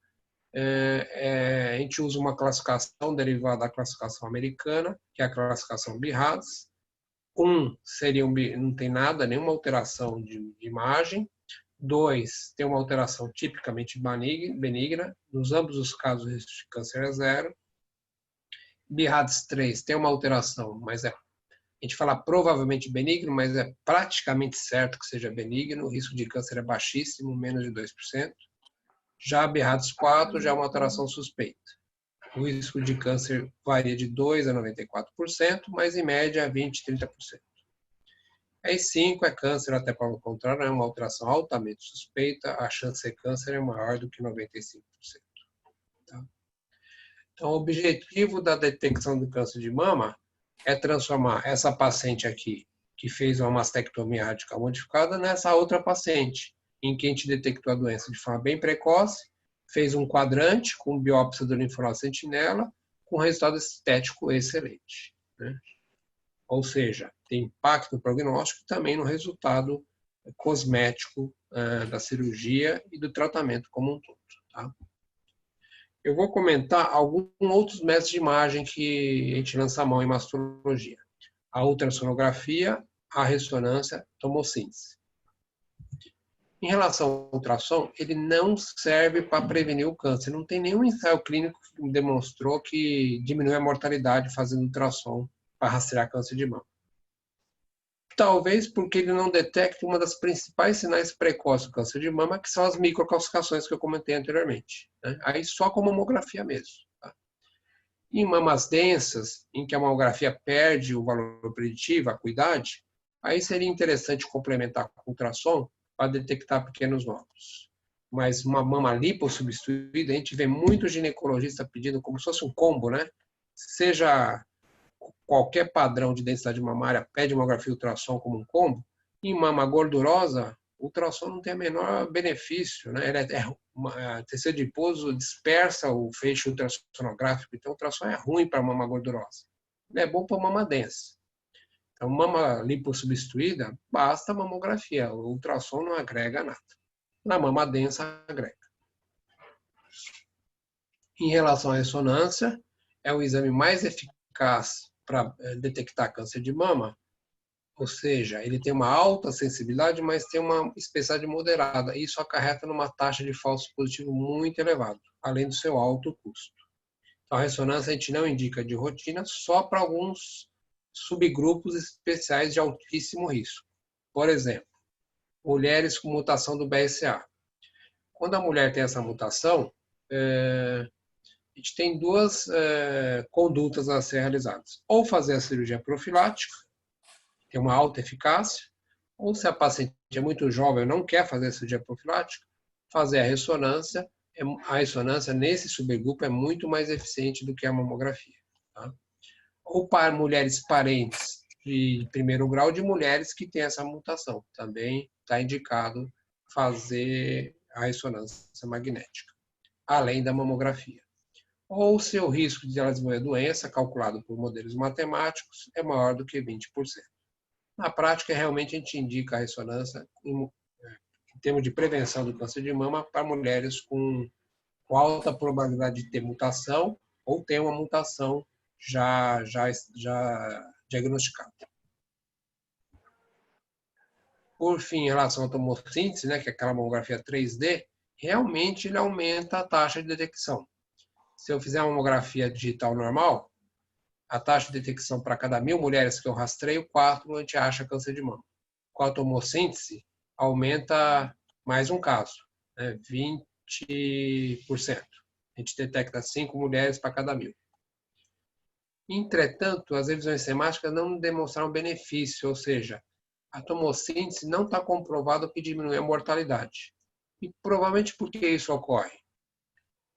a gente usa uma classificação derivada da classificação americana, que é a classificação BIRADS. Seria não tem nada, nenhuma alteração de imagem. 2, tem uma alteração tipicamente benigna. Nos ambos os casos, o risco de câncer é 0. BIRADS 3 tem uma alteração, mas a gente fala provavelmente benigno, mas é praticamente certo que seja benigno. O risco de câncer é baixíssimo, menos de 2%. Já a BIRADS 4 já é uma alteração suspeita. O risco de câncer varia de 2% a 94%, mas em média 20% a 30%. Aí 5 é câncer, até para o contrário, é uma alteração altamente suspeita, a chance de ser câncer é maior do que 95%. Tá? Então, o objetivo da detecção do câncer de mama é transformar essa paciente aqui, que fez uma mastectomia radical modificada, nessa outra paciente, em que a gente detectou a doença de forma bem precoce, fez um quadrante com biópsia do linfonodo sentinela, com resultado estético excelente. Né? Ou seja, tem impacto no prognóstico e também no resultado cosmético da cirurgia e do tratamento como um todo. Tá? Eu vou comentar alguns outros métodos de imagem que a gente lança a mão em mastologia. A ultrassonografia a ressonância tomossíntese. Em relação ao ultrassom, ele não serve para prevenir o câncer. Não tem nenhum ensaio clínico que demonstrou que diminui a mortalidade fazendo ultrassom para rastrear câncer de mama. Talvez porque ele não detecta uma das principais sinais precoces do câncer de mama, que são as microcalcificações que eu comentei anteriormente, né? Aí só com mamografia mesmo. Tá? Em mamas densas, em que a mamografia perde o valor preditivo, a acuidade, aí seria interessante complementar com ultrassom para detectar pequenos nódulos. Mas uma mama lipossubstituída, a gente vê muito ginecologista pedindo como se fosse um combo, né? Seja qualquer padrão de densidade mamária pede mamografia e ultrassom como um combo. Em mama gordurosa, o ultrassom não tem o menor benefício, né? Tecido adiposo dispersa o feixe ultrassonográfico, então o ultrassom é ruim para mama gordurosa. Ele é bom para mama densa. Então, mama lipossubstituída, basta mamografia. O ultrassom não agrega nada. Na mama densa, agrega. Em relação à ressonância, é o exame mais eficaz para detectar câncer de mama, ou seja, ele tem uma alta sensibilidade, mas tem uma espessidade moderada. Isso acarreta numa taxa de falso positivo muito elevada, além do seu alto custo. Então, a ressonância a gente não indica de rotina, só para alguns subgrupos especiais de altíssimo risco. Por exemplo, mulheres com mutação do BRCA. Quando a mulher tem essa mutação, a gente tem duas condutas a ser realizadas. Ou fazer a cirurgia profilática, tem uma alta eficácia, ou se a paciente é muito jovem e não quer fazer a cirurgia profilática, fazer a ressonância. A ressonância nesse subgrupo é muito mais eficiente do que a mamografia. Tá? Ou para mulheres parentes de primeiro grau de mulheres que têm essa mutação. Também está indicado fazer a ressonância magnética, além da mamografia. Ou se o risco de ela desenvolver a doença, calculado por modelos matemáticos, é maior do que 20%. Na prática, realmente, a gente indica a ressonância em termos de prevenção do câncer de mama para mulheres com alta probabilidade de ter mutação ou ter uma mutação já diagnosticada. Por fim, em relação à tomossíntese, né, que é aquela mamografia 3D, realmente ele aumenta a taxa de detecção. Se eu fizer uma mamografia digital normal, a taxa de detecção para cada 1.000 mulheres que eu rastreio, 4 a gente acha câncer de mama. Com a tomossíntese, aumenta mais um caso, né, 20%. A gente detecta 5 mulheres para cada 1.000. Entretanto, as revisões semáticas não demonstraram benefício, ou seja, a tomossíntese não está comprovado que diminui a mortalidade. E provavelmente por que isso ocorre?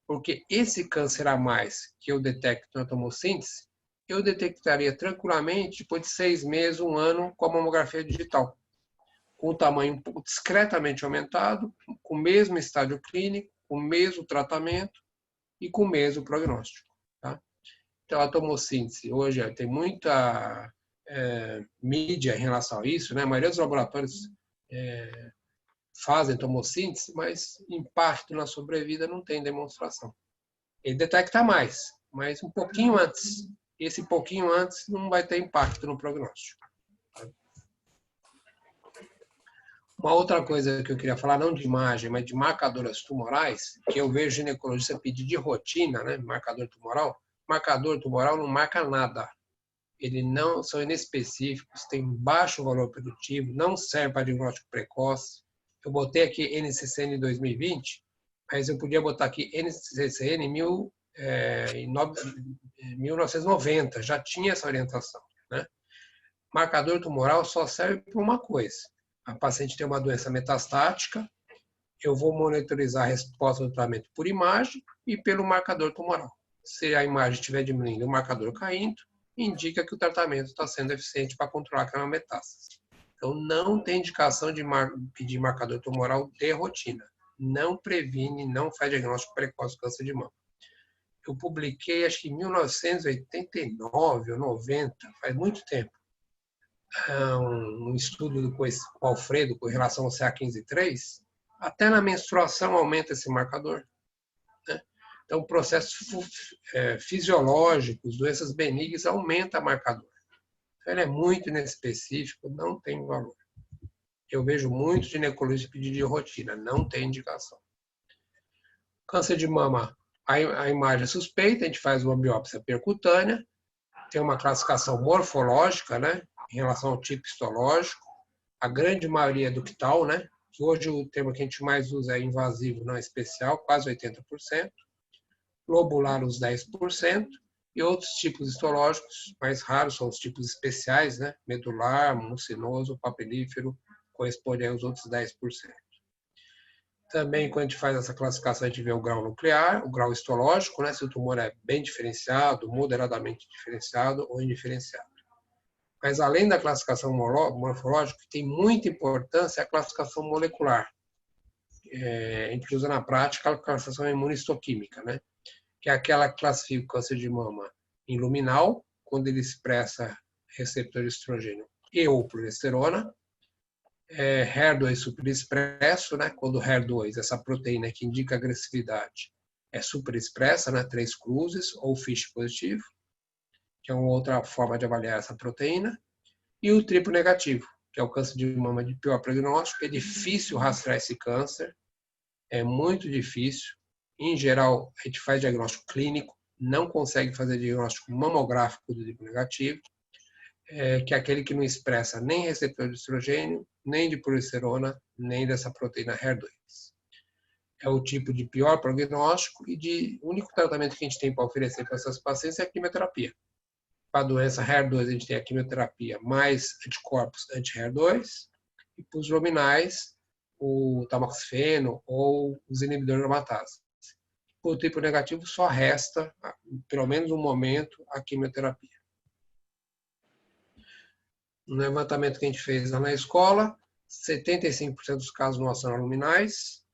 Porque esse câncer a mais que eu detecto na tomossíntese, eu detectaria tranquilamente depois de 6 meses, 1 ano, com a mamografia digital. Com o tamanho um pouco discretamente aumentado, com o mesmo estádio clínico, com o mesmo tratamento e com o mesmo prognóstico. Tá? Então, a tomossíntese hoje tem muita mídia em relação a isso, né? A maioria dos laboratórios fazem tomossíntese, mas impacto na sobrevida não tem demonstração. Ele detecta mais, mas um pouquinho antes. Esse pouquinho antes não vai ter impacto no prognóstico. Uma outra coisa que eu queria falar, não de imagem, mas de marcadoras tumorais, que eu vejo ginecologista pedir de rotina, né? Marcador tumoral. Marcador tumoral não marca nada. Eles não são inespecíficos, têm baixo valor preditivo, não servem para diagnóstico precoce. Eu botei aqui NCCN 2020, mas eu podia botar aqui NCCN 1990, já tinha essa orientação. Né? Marcador tumoral só serve para uma coisa. A paciente tem uma doença metastática, eu vou monitorizar a resposta do tratamento por imagem e pelo marcador tumoral. Se a imagem estiver diminuindo e o marcador caindo, indica que o tratamento está sendo eficiente para controlar aquela metástase. Então, não tem indicação de pedir marcador tumoral de rotina. Não previne, não faz diagnóstico precoce do câncer de mama. Eu publiquei, acho que em 1989 ou 90, faz muito tempo, um estudo com o Alfredo com relação ao CA15-3, até na menstruação aumenta esse marcador. Né? Então, processos fisiológicos, doenças benignas, aumenta o marcador. Então, ele é muito inespecífico, não tem valor. Eu vejo muito ginecologista pedir de rotina, não tem indicação. Câncer de mama, a imagem é suspeita, a gente faz uma biópsia percutânea, tem uma classificação morfológica, né, em relação ao tipo histológico, a grande maioria é ductal, né, que hoje o termo que a gente mais usa é invasivo, não especial, quase 80%, lobular uns 10%, e outros tipos histológicos mais raros são os tipos especiais, né, medular, mucinoso, papilífero, corresponde aos outros 10%. Também, quando a gente faz essa classificação, a gente vê o grau nuclear, o grau histológico, né, se o tumor é bem diferenciado, moderadamente diferenciado ou indiferenciado. Mas, além da classificação morfológica, tem muita importância a classificação molecular. A gente usa na prática a classificação imunistoquímica, né, que é aquela que classifica o câncer de mama em luminal, quando ele expressa receptor de estrogênio e ou progesterona, HER2 superexpresso, né? Quando o HER2, essa proteína que indica agressividade, é superexpressa, né? 3 cruzes, ou FISH positivo, que é uma outra forma de avaliar essa proteína, e o triplo negativo, que é o câncer de mama de pior prognóstico. É difícil rastrear esse câncer, é muito difícil. Em geral, a gente faz diagnóstico clínico, não consegue fazer diagnóstico mamográfico do triplo negativo, que é aquele que não expressa nem receptor de estrogênio, nem de progesterona, nem dessa proteína HER2. É o tipo de pior prognóstico e o único tratamento que a gente tem para oferecer para essas pacientes é a quimioterapia. Para a doença HER2, a gente tem a quimioterapia mais anticorpos anti-HER2, e para os luminais, o tamoxifeno ou os inibidores da aromatase. Para o tipo negativo, só resta, pelo menos um momento, a quimioterapia. No levantamento que a gente fez lá na escola, 75% dos casos nossos são luminais,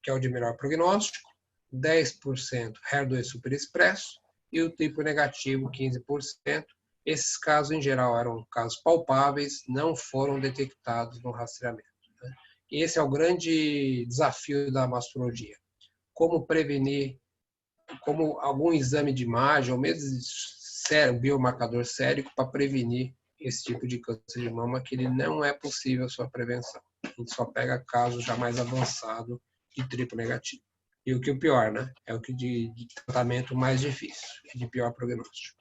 que é o de melhor prognóstico, 10% HER2 superexpresso e o tipo negativo, 15%. Esses casos, em geral, eram casos palpáveis, não foram detectados no rastreamento. E esse é o grande desafio da mastologia. Como prevenir, como algum exame de imagem, ou mesmo biomarcador sérico para prevenir esse tipo de câncer de mama, que ele não é possível a sua prevenção. A gente só pega casos já mais avançados de triplo negativo. E o que é o pior, né? É o que de tratamento mais difícil, é de pior prognóstico.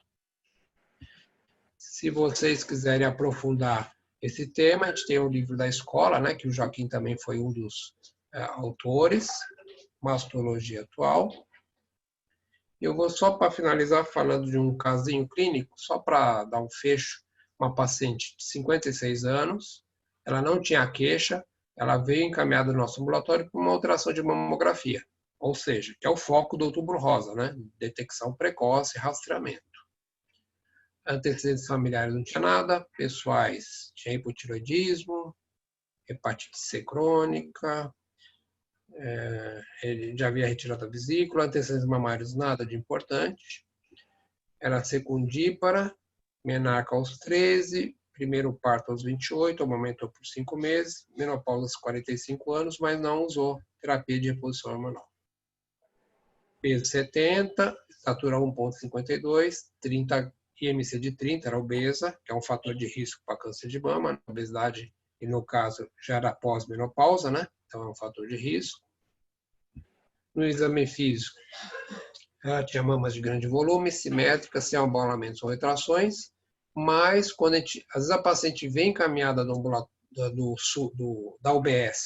Se vocês quiserem aprofundar esse tema, a gente tem o livro da escola, né, que o Joaquim também foi um dos autores, Mastologia Atual. Eu vou só para finalizar falando de um casinho clínico, só para dar um fecho, uma paciente de 56 anos, ela não tinha queixa, ela veio encaminhada no nosso ambulatório para uma alteração de mamografia, ou seja, que é o foco do Outubro Rosa, né? Detecção precoce, rastreamento. Antecedentes familiares não tinha nada, pessoais tinha hipotiroidismo, hepatite C crônica, ele já havia retirado a vesícula, antecedentes mamários nada de importante, era secundípara, menarca aos 13, primeiro parto aos 28, amamentou por 5 meses, menopausa aos 45 anos, mas não usou terapia de reposição hormonal. Peso 70, estatura 1,52, 30 IMC de 30, era obesa, que é um fator de risco para câncer de mama. A obesidade, e no caso, já era pós-menopausa, né? Então é um fator de risco. No exame físico, ela tinha mamas de grande volume, simétricas, sem abaulamentos ou retrações, mas quando às vezes a paciente vem encaminhada da UBS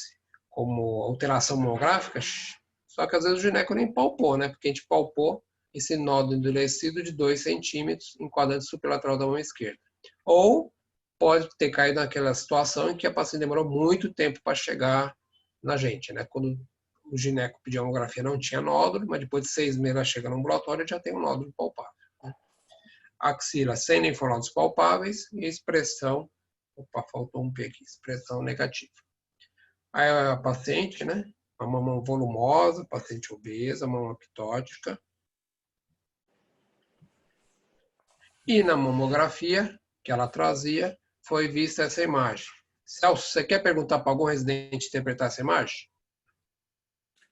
como alteração mamográfica, só que às vezes o gineco nem palpou, né? Porque a gente palpou esse nódulo endurecido de 2 centímetros em quadrante superlateral da mão esquerda. Ou pode ter caído naquela situação em que a paciente demorou muito tempo para chegar na gente, né? Quando o gineco pediu a mamografia não tinha nódulo, mas depois de 6 meses ela chega no ambulatório e já tem um nódulo palpável. Né? Axila sem linfonodos palpáveis e expressão, faltou um P aqui, expressão negativa. Aí a paciente, né? Uma mama volumosa, paciente obesa, mama ptótica. E na mamografia que ela trazia, foi vista essa imagem. Celso, você quer perguntar para algum residente interpretar essa imagem?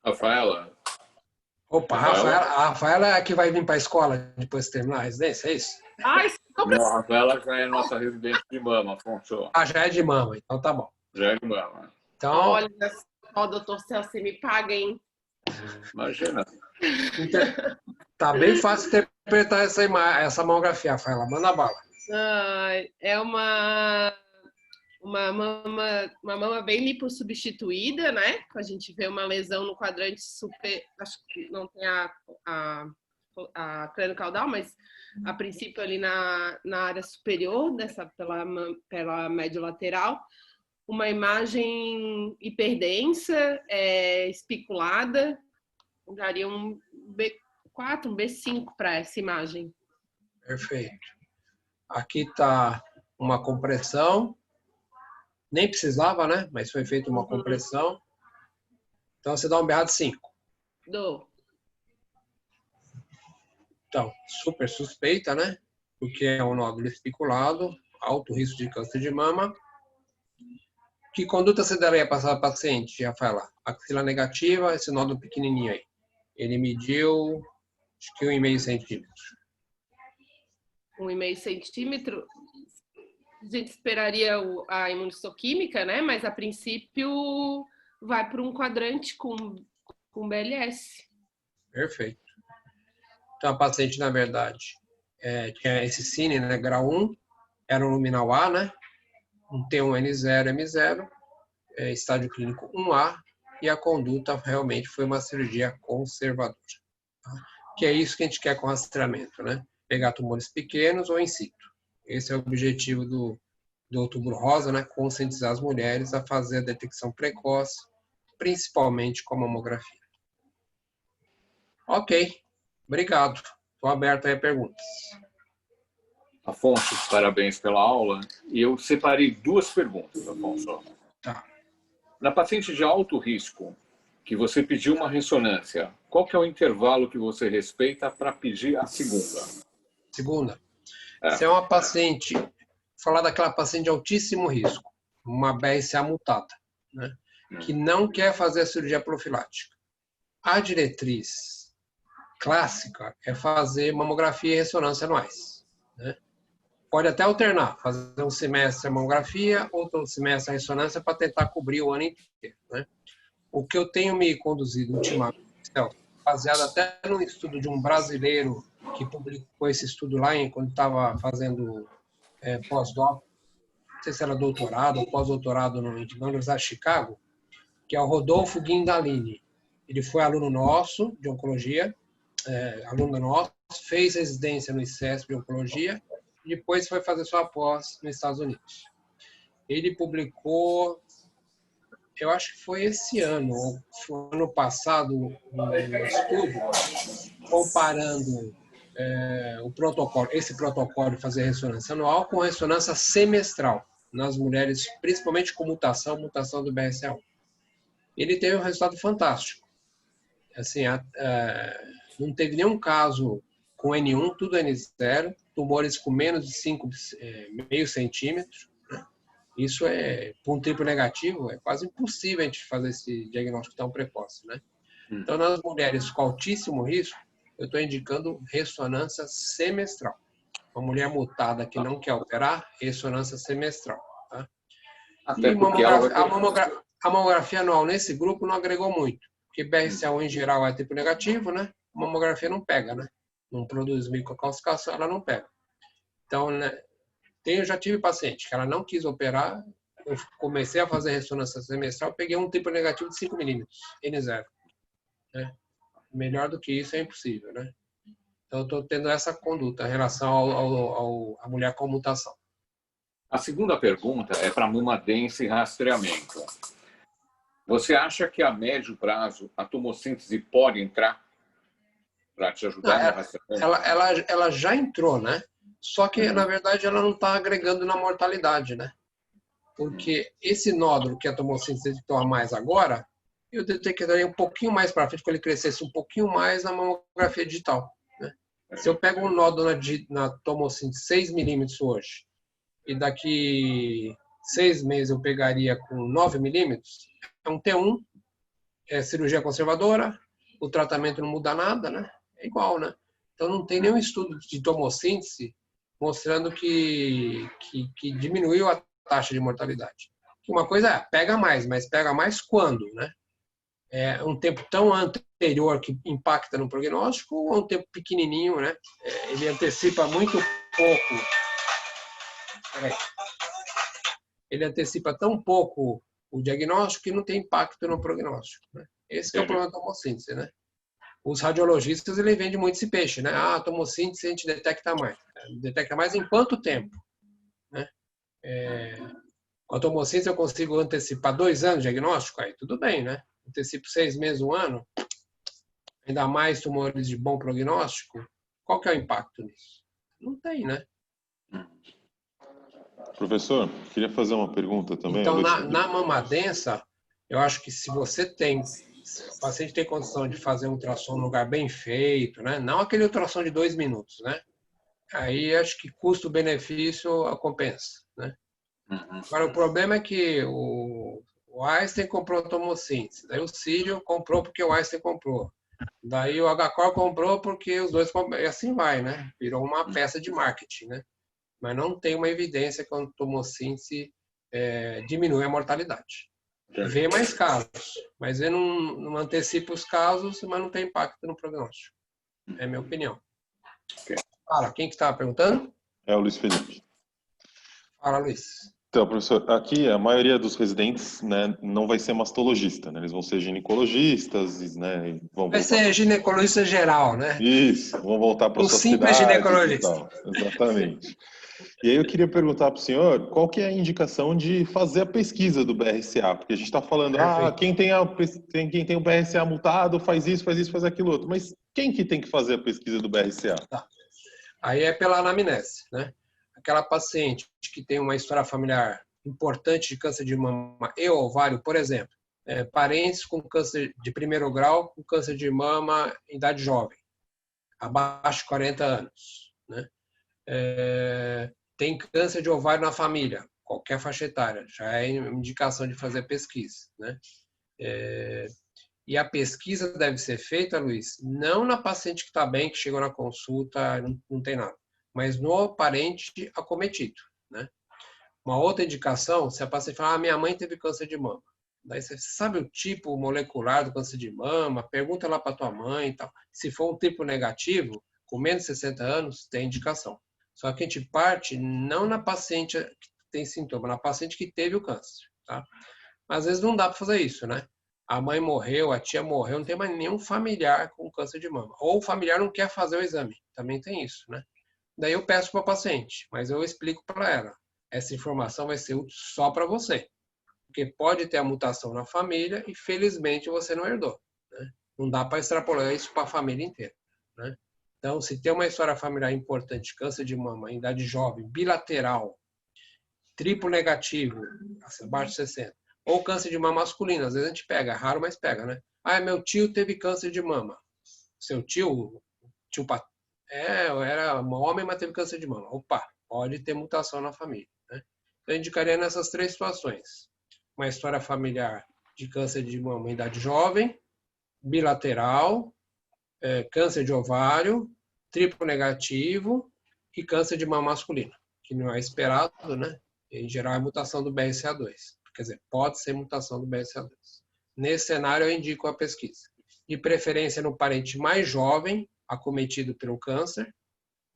Rafaela. Opa, a Rafaela é a que vai vir para a escola depois de terminar a residência, é isso? Ah, isso é Não, a Rafaela já é nossa residente de mama, Afonso. Ah, já é de mama, então tá bom. Já é de mama. Então, Olha só, doutor Celso, você me paga, hein? Imagina. tá bem fácil interpretar essa mamografia, Rafaela. Manda bala. É uma mama bem lipossubstituída, né? A gente vê uma lesão no quadrante super... Acho que não tem a crânio-caudal, mas a princípio ali na área superior, pela médio lateral. Uma imagem hiperdensa, espiculada. Daria um B4, um B5 para essa imagem. Perfeito. Aqui está uma compressão. Nem precisava, né? Mas foi feita uma compressão. Então, você dá um BA de 5. Dou. Então, super suspeita, né? Porque é um nódulo especulado, alto risco de câncer de mama. Que conduta você daria para essa paciente, Rafaela? Axila negativa, esse nódulo pequenininho aí. Ele mediu, acho que 1,5 centímetro. 1,5 centímetro? A gente esperaria a imunistoquímica, né? Mas, a princípio, vai para um quadrante com BLS. Perfeito. Então, a paciente, na verdade, tinha esse cine, né? Grau 1, era um luminal A, né? Um T1N0, M0, estádio clínico 1A, e a conduta realmente foi uma cirurgia conservadora. Tá? Que é isso que a gente quer com rastreamento, né? Pegar tumores pequenos ou in situ. Esse é o objetivo do Outubro Rosa, né? Conscientizar as mulheres a fazer a detecção precoce, principalmente com a mamografia. Ok, obrigado. Estou aberto aí a perguntas. Afonso, parabéns pela aula. E eu separei 2 perguntas, Afonso. Tá. Na paciente de alto risco, que você pediu uma ressonância, qual que é o intervalo que você respeita para pedir a segunda? Segunda. Se é uma paciente, falar daquela paciente de altíssimo risco, uma BRCA mutada, né, que não quer fazer a cirurgia profilática. A diretriz clássica é fazer mamografia e ressonância anuais, né? Pode até alternar, fazer um semestre a mamografia, outro semestre a ressonância para tentar cobrir o ano inteiro, né? O que eu tenho me conduzido ultimamente, baseado até no estudo de um brasileiro que publicou esse estudo lá quando estava fazendo pós-doc, não sei se era doutorado ou pós-doutorado na Universidade de Chicago, que é o Rodolfo Guindalini. Ele foi aluno nosso de oncologia, aluno nosso, fez residência no ICESP de oncologia, e depois foi fazer sua pós nos Estados Unidos. Ele publicou, eu acho que foi esse ano, ou foi ano passado, um estudo comparando esse protocolo de fazer ressonância anual com ressonância semestral nas mulheres, principalmente com mutação do BRCA1. Ele teve um resultado fantástico. Assim, não teve nenhum caso com N1, tudo N0, tumores com menos de 5,5 centímetros. Né? Isso para um triplo negativo, é quase impossível a gente fazer esse diagnóstico tão precoce. Né? Então, nas mulheres com altíssimo risco, eu estou indicando ressonância semestral. Uma mulher mutada que não quer operar, ressonância semestral. Tá? Até e a mamografia anual nesse grupo não agregou muito, porque BRCA1 em geral é tipo negativo, né? A mamografia não pega, né? Não produz microcalcificação, ela não pega. Então, né, eu já tive paciente que ela não quis operar, eu comecei a fazer ressonância semestral, peguei um tipo negativo de 5 milímetros, N0. Né? Melhor do que isso é impossível, né? Então, eu estou tendo essa conduta em relação à mulher com mutação. A segunda pergunta é para mama densa e rastreamento. Você acha que a médio prazo a tomossíntese pode entrar para te ajudar no rastreamento? Ela já entrou, né? Só que, na verdade, ela não está agregando na mortalidade, né? Porque esse nódulo que a tomossíntese detectou mais agora, eu detectaria um pouquinho mais para frente, quando ele crescesse um pouquinho mais na mamografia digital. Né? Se eu pego um nódulo na tomossíntese 6 milímetros hoje, e daqui 6 meses eu pegaria com 9 milímetros, é um T1, é cirurgia conservadora, o tratamento não muda nada, né? É igual, né? Então não tem nenhum estudo de tomossíntese mostrando que diminuiu a taxa de mortalidade. Uma coisa é, pega mais, mas pega mais quando, né? É um tempo tão anterior que impacta no prognóstico ou é um tempo pequenininho, né? Ele antecipa muito pouco. Ele antecipa tão pouco o diagnóstico que não tem impacto no prognóstico, né? Esse que é o problema da tomossíntese, né? Os radiologistas, ele vendem muito esse peixe, né? Ah, a tomossíntese a gente detecta mais. Detecta mais em quanto tempo, né? Com a tomossíntese eu consigo antecipar 2 anos de diagnóstico? Aí tudo bem, né? Antecipo 6 meses, 1 ano. Ainda mais tumores de bom prognóstico. Qual que é o impacto nisso? Não tem, né? Professor, queria fazer uma pergunta também. Então, na mama densa, eu acho que se o paciente tem condição de fazer um ultrassom num lugar bem feito, né? Não aquele ultrassom de 2 minutos, né? Aí acho que custo-benefício compensa, né? Agora, o problema é que o Einstein comprou a tomossíntese, daí o Círio comprou porque o Einstein comprou. Daí o HCOR comprou porque os dois compraram, e assim vai, né? Virou uma peça de marketing, né? Mas não tem uma evidência que a tomossíntese diminui a mortalidade. Vê mais casos, mas ele não antecipa os casos, mas não tem impacto no prognóstico. É a minha opinião. Fala, quem que estava perguntando? É o Luiz Felipe. Fala, Luiz. Então, professor, aqui a maioria dos residentes, né, não vai ser mastologista, né? Eles vão ser ginecologistas, né? Vai ser ginecologista geral, né? Isso, vão voltar para sua cidade. Simples ginecologista. E tal. Exatamente. E aí eu queria perguntar para o senhor qual que é a indicação de fazer a pesquisa do BRCA, porque a gente está falando, quem tem o BRCA multado faz isso, faz aquilo outro, mas quem que tem que fazer a pesquisa do BRCA? Tá. Aí é pela anamnese, né? Aquela paciente que tem uma história familiar importante de câncer de mama e ovário, por exemplo, parentes com câncer de primeiro grau, com câncer de mama em idade jovem, abaixo de 40 anos, né? Tem câncer de ovário na família, qualquer faixa etária, já é indicação de fazer pesquisa, né? E a pesquisa deve ser feita, Luiz, não na paciente que está bem, que chegou na consulta, não tem nada, mas no parente acometido, né? Uma outra indicação, se a paciente falar, minha mãe teve câncer de mama. Daí você sabe o tipo molecular do câncer de mama, pergunta lá para tua mãe e tal. Se for um tipo negativo, com menos de 60 anos, tem indicação. Só que a gente parte não na paciente que tem sintoma, na paciente que teve o câncer, tá? Às vezes não dá para fazer isso, né? A mãe morreu, a tia morreu, não tem mais nenhum familiar com câncer de mama. Ou o familiar não quer fazer o exame, também tem isso, né? Daí eu peço para a paciente, mas eu explico para ela. Essa informação vai ser útil só para você. Porque pode ter a mutação na família e, felizmente, você não herdou, né? Não dá para extrapolar isso para a família inteira, né? Então, se tem uma história familiar importante, câncer de mama em idade jovem, bilateral, triplo negativo, abaixo de 60, ou câncer de mama masculino, às vezes a gente pega, é raro, mas pega, né? Meu tio teve câncer de mama. Seu tio era um homem, mas teve câncer de mama. Opa, pode ter mutação na família, né? Então, eu indicaria nessas 3 situações. Uma história familiar de câncer de mama em idade jovem, bilateral, câncer de ovário, triplo negativo e câncer de mama masculino, que não é esperado, né? Em geral é mutação do BRCA2. Quer dizer, pode ser mutação do BRCA2. Nesse cenário eu indico a pesquisa. De preferência no parente mais jovem, acometido pelo câncer.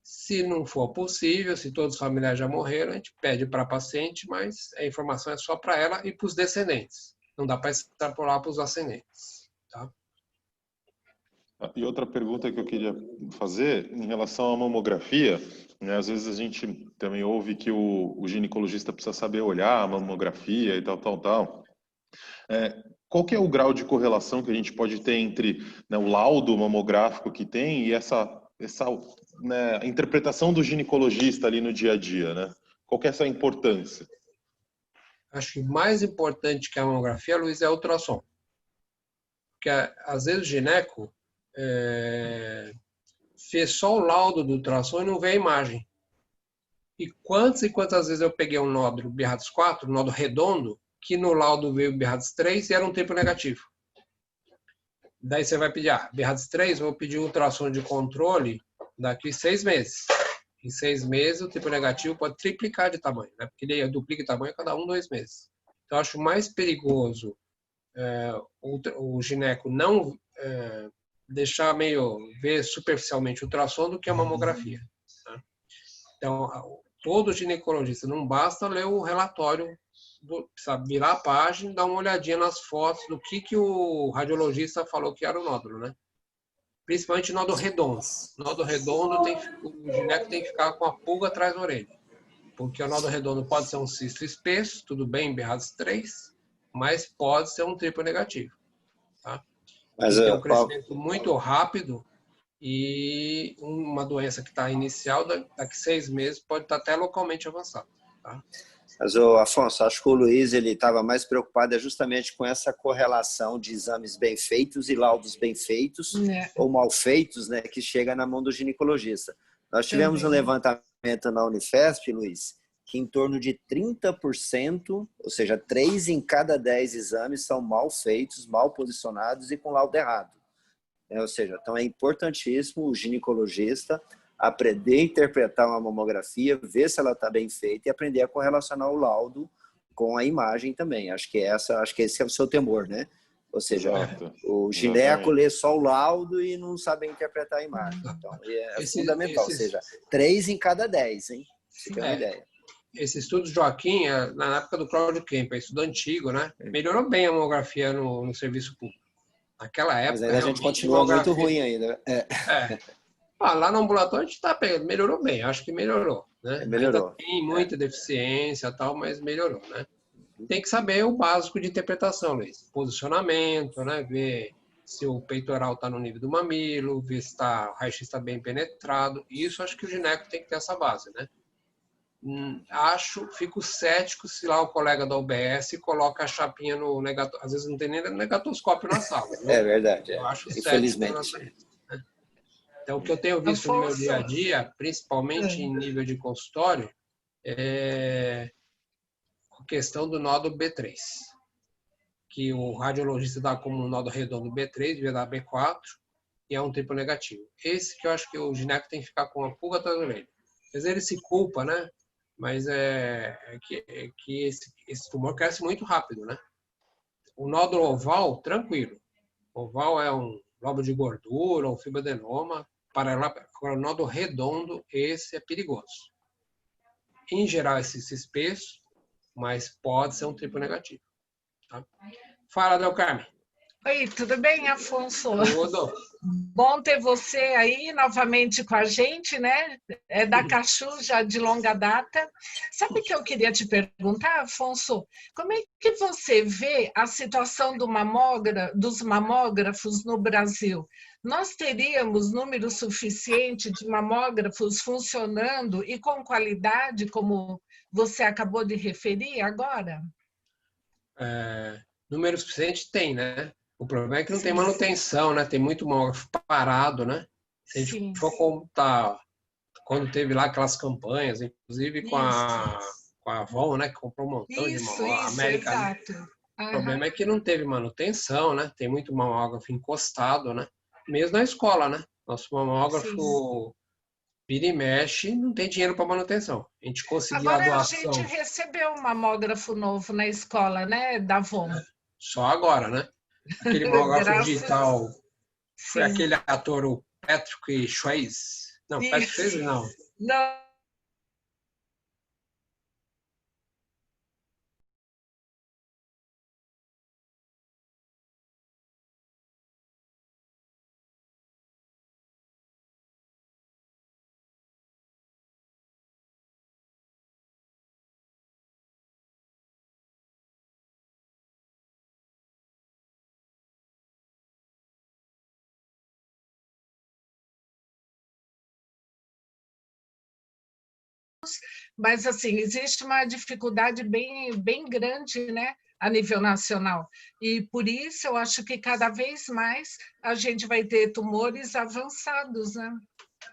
Se não for possível, se todos os familiares já morreram, a gente pede para a paciente, mas a informação é só para ela e para os descendentes. Não dá para extrapolar para os ascendentes, tá? E outra pergunta que eu queria fazer, em relação à mamografia, né, às vezes a gente também ouve que o ginecologista precisa saber olhar a mamografia e tal. Qual que é o grau de correlação que a gente pode ter entre, né, o laudo mamográfico que tem e essa né, interpretação do ginecologista ali no dia a dia, né? Qual que é essa importância? Acho que mais importante que a mamografia, Luiz, é o ultrassom. Porque às vezes o gineco fez só o laudo do ultrassom e não vê a imagem. E quantas vezes eu peguei um nódulo BRADS 4, um nódulo redondo, que no laudo veio BRADS 3 e era um triplo negativo. Daí você vai pedir, BRADS 3, vou pedir um ultrassom de controle daqui 6 meses. Em 6 meses, o triplo negativo pode triplicar de tamanho, né? Porque ele duplica de tamanho a cada 2 meses. Então, eu acho mais perigoso o gineco não deixar meio ver superficialmente o ultrassom do que a mamografia. Né? Então, todo ginecologista, não basta ler o relatório, precisa virar a página e dar uma olhadinha nas fotos do que o radiologista falou que era o nódulo, né? Principalmente nódulo redondo. Nódulo redondo, o gineco tem que ficar com a pulga atrás da orelha. Porque o nódulo redondo pode ser um cisto espesso, tudo bem, BRAS 3, mas pode ser um triplo negativo. Tá? Mas tem um crescimento muito rápido e uma doença que está inicial, daqui 6 meses, pode estar até localmente avançada. Tá? Mas, Afonso, acho que o Luiz estava mais preocupado justamente com essa correlação de exames bem feitos e laudos bem feitos ou mal feitos, né, que chega na mão do ginecologista. Nós tivemos um levantamento na Unifesp, Luiz, que em torno de 30%, ou seja, 3 em cada 10 exames são mal feitos, mal posicionados e com laudo errado. Ou seja, então é importantíssimo o ginecologista aprender a interpretar uma mamografia, ver se ela está bem feita e aprender a correlacionar o laudo com a imagem também. Acho que esse é o seu temor, né? Ou seja, o gineco lê só o laudo e não sabe interpretar a imagem. Então, é fundamental. Ou seja, 3 em cada 10, hein? Você tem uma ideia. Esse estudo Joaquim, na época do Claudio Kemp, é estudo antigo, né? Melhorou bem a mamografia no serviço público. Naquela época... Mas ainda a gente continua muito ruim ainda. Lá no ambulatório a gente está pegando, melhorou bem, acho que melhorou. Né? Melhorou. Ainda tem muita deficiência e tal, mas melhorou. Né? Tem que saber o básico de interpretação, Luiz. Posicionamento, né? Ver se o peitoral está no nível do mamilo, ver se o raio-x está bem penetrado. Isso acho que o gineco tem que ter essa base, né? Fico cético se lá o colega da UBS coloca a chapinha no negatoscópio. Às vezes não tem nem negatoscópio na sala. Né? É verdade. Eu acho infelizmente. Então, o que eu tenho visto no meu dia a dia, principalmente em nível de consultório, é a questão do nódulo B3, que o radiologista dá como um nódulo redondo B3, devia dar B4, e é um triplo negativo. Esse que eu acho que o gineco tem que ficar com a pulga atrás da orelha. Às vezes ele se culpa, né? Mas que esse tumor cresce muito rápido, né? O nódulo oval, tranquilo. Oval é um lobo de gordura, um fibroadenoma. Agora, o nódulo redondo, esse é perigoso. Em geral, esse espesso, mas pode ser um triplo negativo. Tá? Fala, Del Carmen. Oi, tudo bem, Afonso? Tudo. Bom ter você aí novamente com a gente, né? É da Cachu, já de longa data. Sabe o que eu queria te perguntar, Afonso? Como é que você vê a situação dos mamógrafos no Brasil? Nós teríamos número suficiente de mamógrafos funcionando e com qualidade, como você acabou de referir agora? Número suficiente tem, né? O problema é que não tem manutenção, né? Tem muito mamógrafo parado, né? Se a gente for contar, quando teve lá aquelas campanhas, inclusive com a Avon, né? Que comprou um montão de mamógrafo. América, exato. Né? O problema é que não teve manutenção, né? Tem muito mamógrafo encostado, né? Mesmo na escola, né? Nosso mamógrafo vira e mexe, não tem dinheiro para manutenção. A gente conseguiu a doação. Agora a gente recebeu um mamógrafo novo na escola, né? Da Avon. Só agora, né? Aquele mamógrafo digital. Foi aquele ator, o Patrick Swayze. Não, Patrick Swayze não. Não. Mas, assim, existe uma dificuldade bem grande, né, a nível nacional. E, por isso, eu acho que cada vez mais a gente vai ter tumores avançados, né?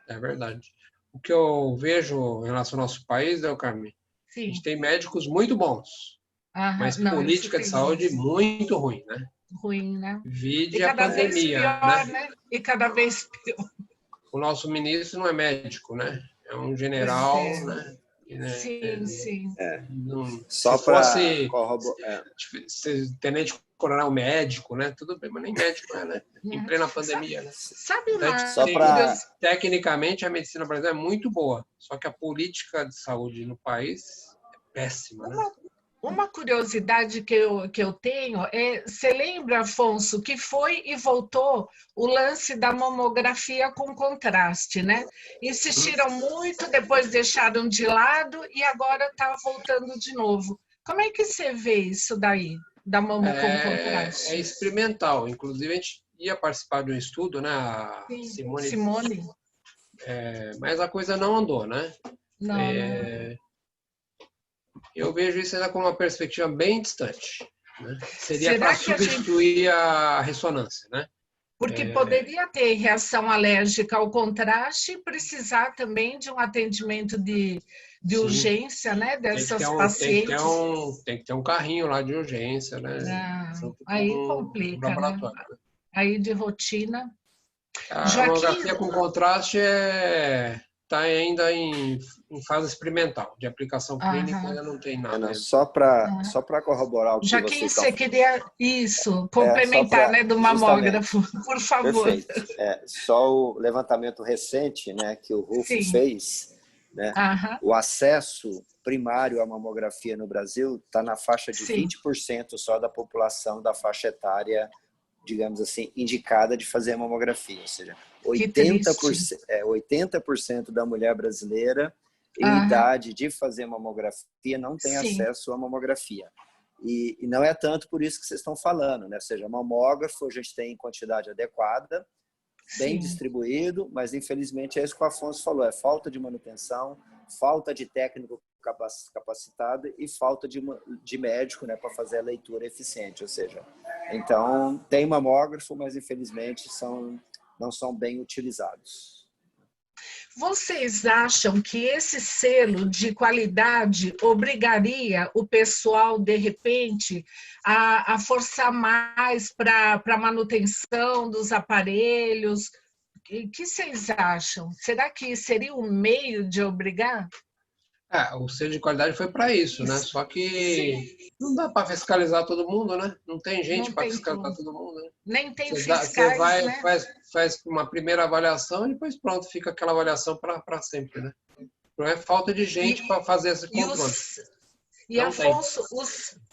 É verdade. O que eu vejo em relação ao nosso país, Carmen, a gente tem médicos muito bons, mas política de saúde muito ruim, né? Ruim, né? Vide a pandemia, pior, né? E cada vez pior. O nosso ministro não é médico, né? é um general, né? Sim, sim. Só para corroborar. Tenente coronel médico, né? Tudo bem, mas nem médico é, né? Em plena pandemia, né? Sabe Tecnicamente, a medicina brasileira é muito boa, só que a política de saúde no país é péssima, né? Uma curiosidade que eu tenho é, você lembra, Afonso, que foi e voltou o lance da mamografia com contraste, né? Insistiram muito, depois deixaram de lado e agora está voltando de novo. Como é que você vê isso daí, da mama com contraste? É experimental. Inclusive, a gente ia participar de um estudo, né? A Simone. Mas a coisa não andou, né? Não. Eu vejo isso ainda com uma perspectiva bem distante. Né? Seria para substituir a ressonância, né? Porque poderia ter reação alérgica ao contraste e precisar também de um atendimento de urgência, né? Dessas pacientes. Tem que ter um carrinho lá de urgência, né? Aí complica, né? Aí de rotina. A mamografia com contraste está ainda em fase experimental, de aplicação clínica ainda não tem nada. Só para corroborar o que Joaquim, você queria complementar, né, do mamógrafo, por favor. Perfeito. Só o levantamento recente, né, que o RUF fez, né, o acesso primário à mamografia no Brasil está na faixa de 20% só da população da faixa etária, digamos assim, indicada de fazer a mamografia, ou seja, 80% da mulher brasileira em idade de fazer mamografia não tem acesso à mamografia. E não é tanto por isso que vocês estão falando, né? Ou seja, mamógrafo a gente tem em quantidade adequada, bem distribuído, mas infelizmente é isso que o Afonso falou, é falta de manutenção, falta de técnico capacitado e falta de médico, né, para fazer a leitura eficiente, ou seja, então tem mamógrafo, mas infelizmente não são bem utilizados. Vocês acham que esse selo de qualidade obrigaria o pessoal, de repente, a forçar mais para a manutenção dos aparelhos? O que vocês acham? Será que seria um meio de obrigar? O selo de qualidade foi para isso, né? Só que não dá para fiscalizar todo mundo, né? Não tem gente para fiscalizar todo mundo. Né? Nem tem fiscais, né? Faz uma primeira avaliação e depois pronto, fica aquela avaliação para sempre, né? Não é falta de gente para fazer esse controle. Afonso,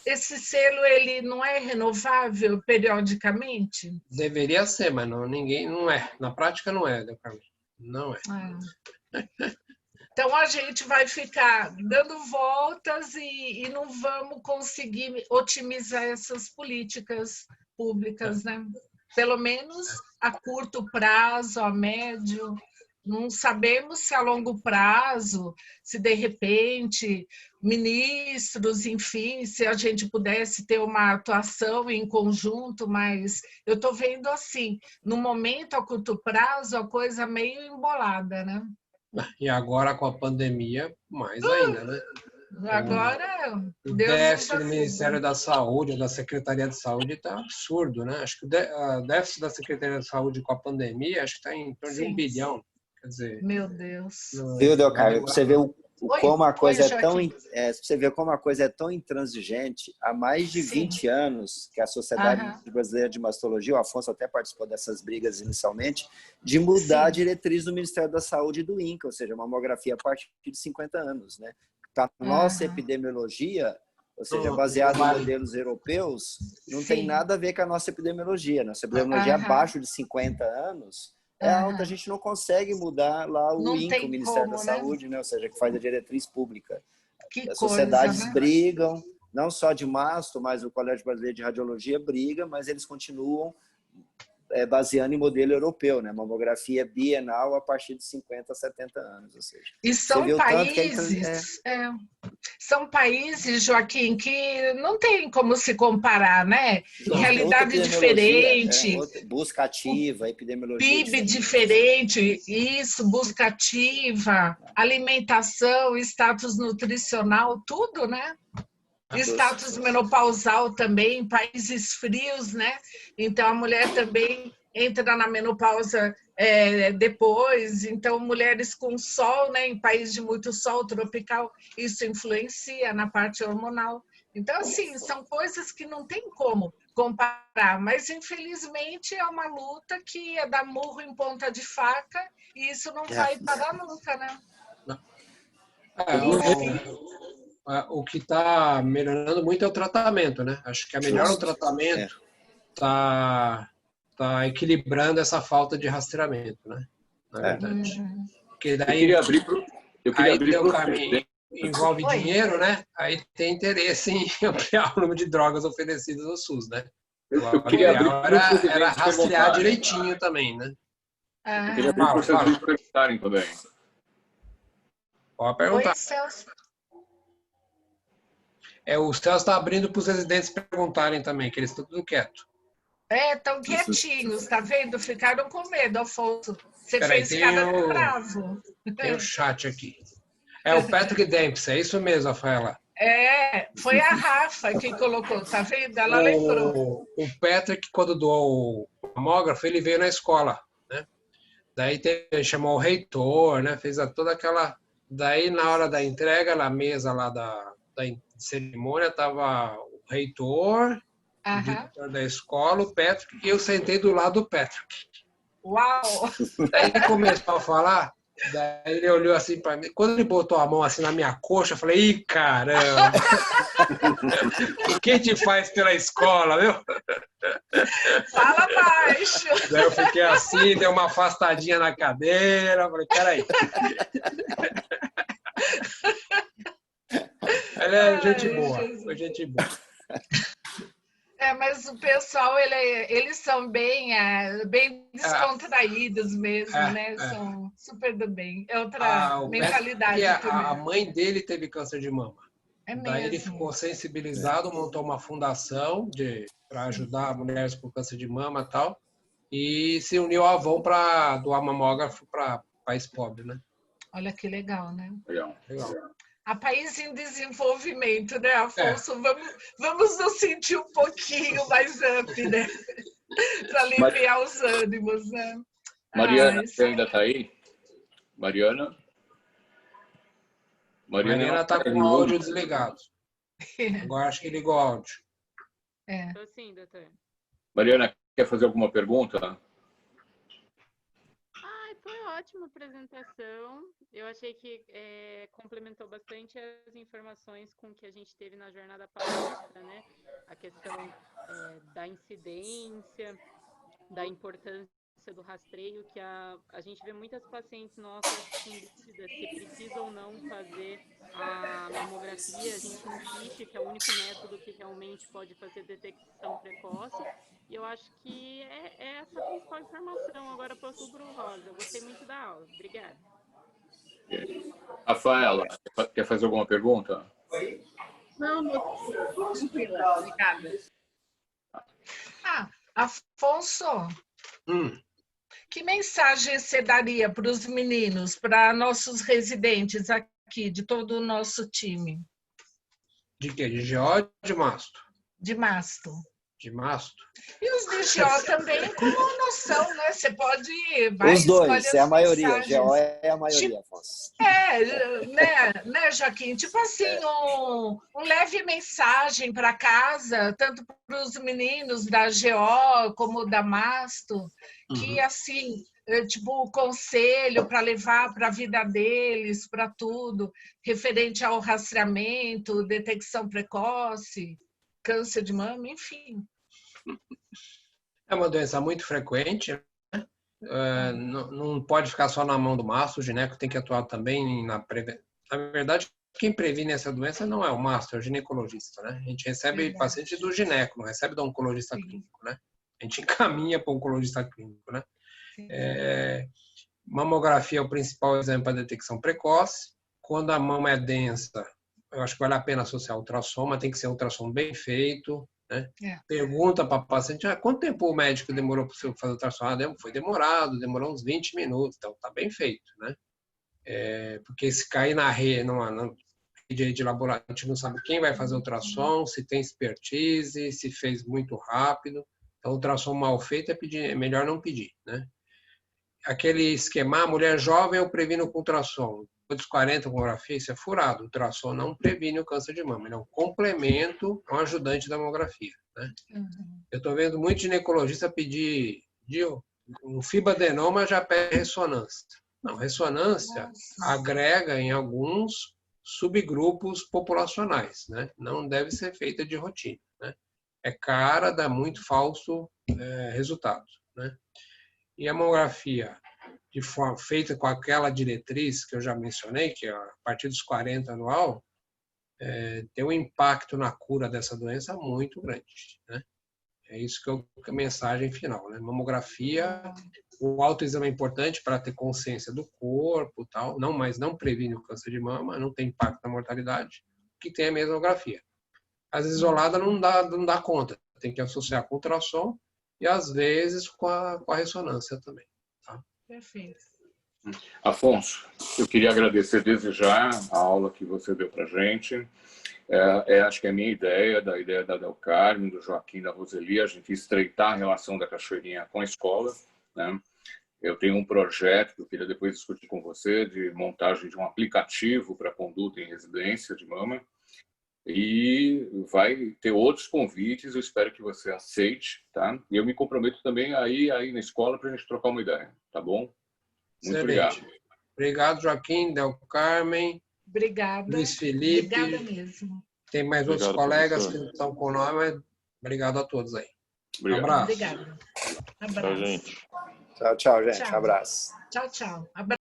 esse selo ele não é renovável periodicamente? Deveria ser, mas não é. Na prática não é, não é. Então, a gente vai ficar dando voltas e não vamos conseguir otimizar essas políticas públicas, né? Pelo menos a curto prazo, a médio. Não sabemos se a longo prazo, se de repente ministros, enfim, se a gente pudesse ter uma atuação em conjunto, mas eu estou vendo assim, no momento, a curto prazo, a coisa meio embolada, né? E agora com a pandemia, mais ainda, né? Agora, o déficit do Ministério da Saúde, da Secretaria de Saúde, está absurdo, né? Acho que o déficit da Secretaria de Saúde com a pandemia, acho que está em torno de 1 bilhão. Quer dizer, meu Deus. Viu, Delcaio? Você vê como a coisa você vê como a coisa é tão intransigente. Há mais de 20 anos que a Sociedade Brasileira de Mastologia, o Afonso até participou dessas brigas inicialmente, de mudar a diretriz do Ministério da Saúde e do INCA, ou seja, mamografia a partir de 50 anos, né? A nossa epidemiologia, ou seja, baseada em modelos europeus, não tem nada a ver com a nossa epidemiologia. Nossa epidemiologia abaixo de 50 anos é alta, a gente não consegue mudar lá o INCA, o Ministério da Saúde, né? Ou seja, que faz a diretriz pública. As sociedades brigam, não só de masto, mas o Colégio Brasileiro de Radiologia briga, mas eles continuam baseando em modelo europeu, né? Mamografia bienal a partir de 50 a 70 anos, ou seja. E são países, Joaquim, que não tem como se comparar, né? Realidade diferente. Busca ativa, epidemiologia. PIB diferente, busca ativa, alimentação, status nutricional, tudo, né? Status menopausal também, países frios, né? Então, a mulher também entra na menopausa depois. Então, mulheres com sol, né, em país de muito sol tropical, isso influencia na parte hormonal. Então, assim, são coisas que não tem como comparar, mas infelizmente é uma luta que é dar murro em ponta de faca e isso não vai parar nunca, né? O que está melhorando muito é o tratamento, né? Acho que o tratamento está equilibrando essa falta de rastreamento, né? Na verdade. Porque daí, eu queria abrir o caminho envolve dinheiro, né? Aí tem interesse em ampliar o número de drogas oferecidas no SUS, né? Eu queria abrir era rastrear direitinho também, né? Eu queria abrir para vocês perguntarem também. Pode perguntar. Oi, Celso. O Celso está abrindo para os residentes perguntarem também, que eles estão tudo quietos. Estão quietinhos, tá vendo? Ficaram com medo, Afonso. Você fez cara de bravo. Tem o chat aqui. É o Patrick Dempsey, é isso mesmo, Rafaela? Foi a Rafa que colocou, tá vendo? Ela lembrou. O Patrick, quando doou o mamógrafo, ele veio na escola, né? Daí ele chamou o reitor, né? Fez toda aquela... Daí, na hora da entrega, na mesa lá da cerimônia, estava o reitor, o diretor da escola, o Patrick, e eu sentei do lado do Patrick. Uau! Daí ele começou a falar, daí ele olhou assim para mim. Quando ele botou a mão assim na minha coxa, eu falei, ih, caramba! O que te faz pela escola, viu? Fala baixo! Daí eu fiquei assim, dei uma afastadinha na cadeira, falei, peraí. Ele é gente boa, foi gente boa. Mas o pessoal, eles são bem descontraídos mesmo, né? São super do bem. É outra mentalidade. A mãe dele teve câncer de mama. Daí ele mesmo. ficou sensibilizado, montou uma fundação para ajudar mulheres com câncer de mama e tal, e se uniu ao Avon para doar mamógrafo para país pobre, né? Olha que legal, né? Legal. A país em desenvolvimento, né, Afonso? Vamos nos sentir um pouquinho mais up, né? Para aliviar os ânimos, né? Mariana, você ainda está aí? Mariana está com o áudio desligado. Agora acho que ligou o áudio. Estou sim, doutor. Mariana, quer fazer alguma pergunta? Foi ótima a apresentação. Eu achei que complementou bastante as informações com que a gente teve na jornada palestra, né? A questão da incidência, da importância do rastreio, que a gente vê muitas pacientes nossas com dúvidas se precisa ou não fazer a mamografia. A gente insiste que é o único método que realmente pode fazer detecção precoce. E eu acho que é essa a principal informação agora para o Outubro Rosa. Eu gostei muito da aula. Obrigada. Rafaela, quer fazer alguma pergunta? Não, tranquila. Obrigada. Afonso, que mensagem você daria para os meninos, para nossos residentes aqui, de todo o nosso time? De quê? De GO ou de masto? De masto. De masto. E os de GO também com noção, né? Você pode... Os dois, é a maioria. GO é a maioria, Afonso. Né, Joaquim? Tipo assim, um leve mensagem para casa, tanto para os meninos da GO como da masto, que assim, tipo, conselho para levar para a vida deles, para tudo, referente ao rastreamento, detecção precoce, câncer de mama, enfim. É uma doença muito frequente, né? Não pode ficar só na mão do mastro, o gineco tem que atuar também na prevenção. Na verdade, quem previne essa doença não é o mastro, é o ginecologista, né? A gente recebe paciente do gineco, não recebe do oncologista clínico, né? A gente encaminha para o oncologista clínico, né? Mamografia é o principal exame para detecção precoce. Quando a mama é densa, eu acho que vale a pena associar ultrassom, mas tem que ser um ultrassom bem feito, né? Pergunta para o paciente, quanto tempo o médico demorou para você fazer o ultrassom? Foi demorado, demorou uns 20 minutos, então está bem feito, né? Porque se cair na rede de laboratório, a gente não sabe quem vai fazer o ultrassom, se tem expertise, se fez muito rápido. Então, ultrassom mal feito é melhor não pedir, né? aquele esquema, a mulher jovem eu previno com ultrassom. Depois dos 40, mamografia, isso é furado. O ultrassom não previne o câncer de mama. Ele é um complemento, um ajudante da mamografia. Né? Eu estou vendo muito ginecologista pedir um fibradenoma, já pede ressonância. Não, ressonância agrega em alguns subgrupos populacionais. Né? Não deve ser feita de rotina. Né? É cara, dá muito falso resultado. Né? E a mamografia feita com aquela diretriz que eu já mencionei, que é a partir dos 40 anual, tem um impacto na cura dessa doença muito grande. Né? É isso que é a mensagem final. Né? Mamografia, o autoexame é importante para ter consciência do corpo, tal, mas não previne o câncer de mama, não tem impacto na mortalidade, que tem a mamografia. Às vezes isolada não dá conta, tem que associar com ultrassom e às vezes com a ressonância também. Tá? Perfeito. Afonso, eu queria agradecer desde já a aula que você deu para a gente. Acho que é a minha ideia, da ideia da Del Carmen, do Joaquim, da Roseli, a gente estreitar a relação da Cachoeirinha com a escola. Né? Eu tenho um projeto que eu queria depois discutir com você, de montagem de um aplicativo para conduta em residência de mama. E vai ter outros convites, eu espero que você aceite. Tá? E eu me comprometo também a ir aí na escola para a gente trocar uma ideia. Tá bom? Muito obrigado. Obrigado, Joaquim, Del Carmen. Obrigada. Luiz Felipe. Obrigada mesmo. Tem mais outros colegas que estão com nós, mas obrigado a todos aí. Obrigado. Abraço. Obrigada. Abraço. Tchau, gente. Tchau, gente. Tchau. Abraço. Tchau, tchau. Abraço.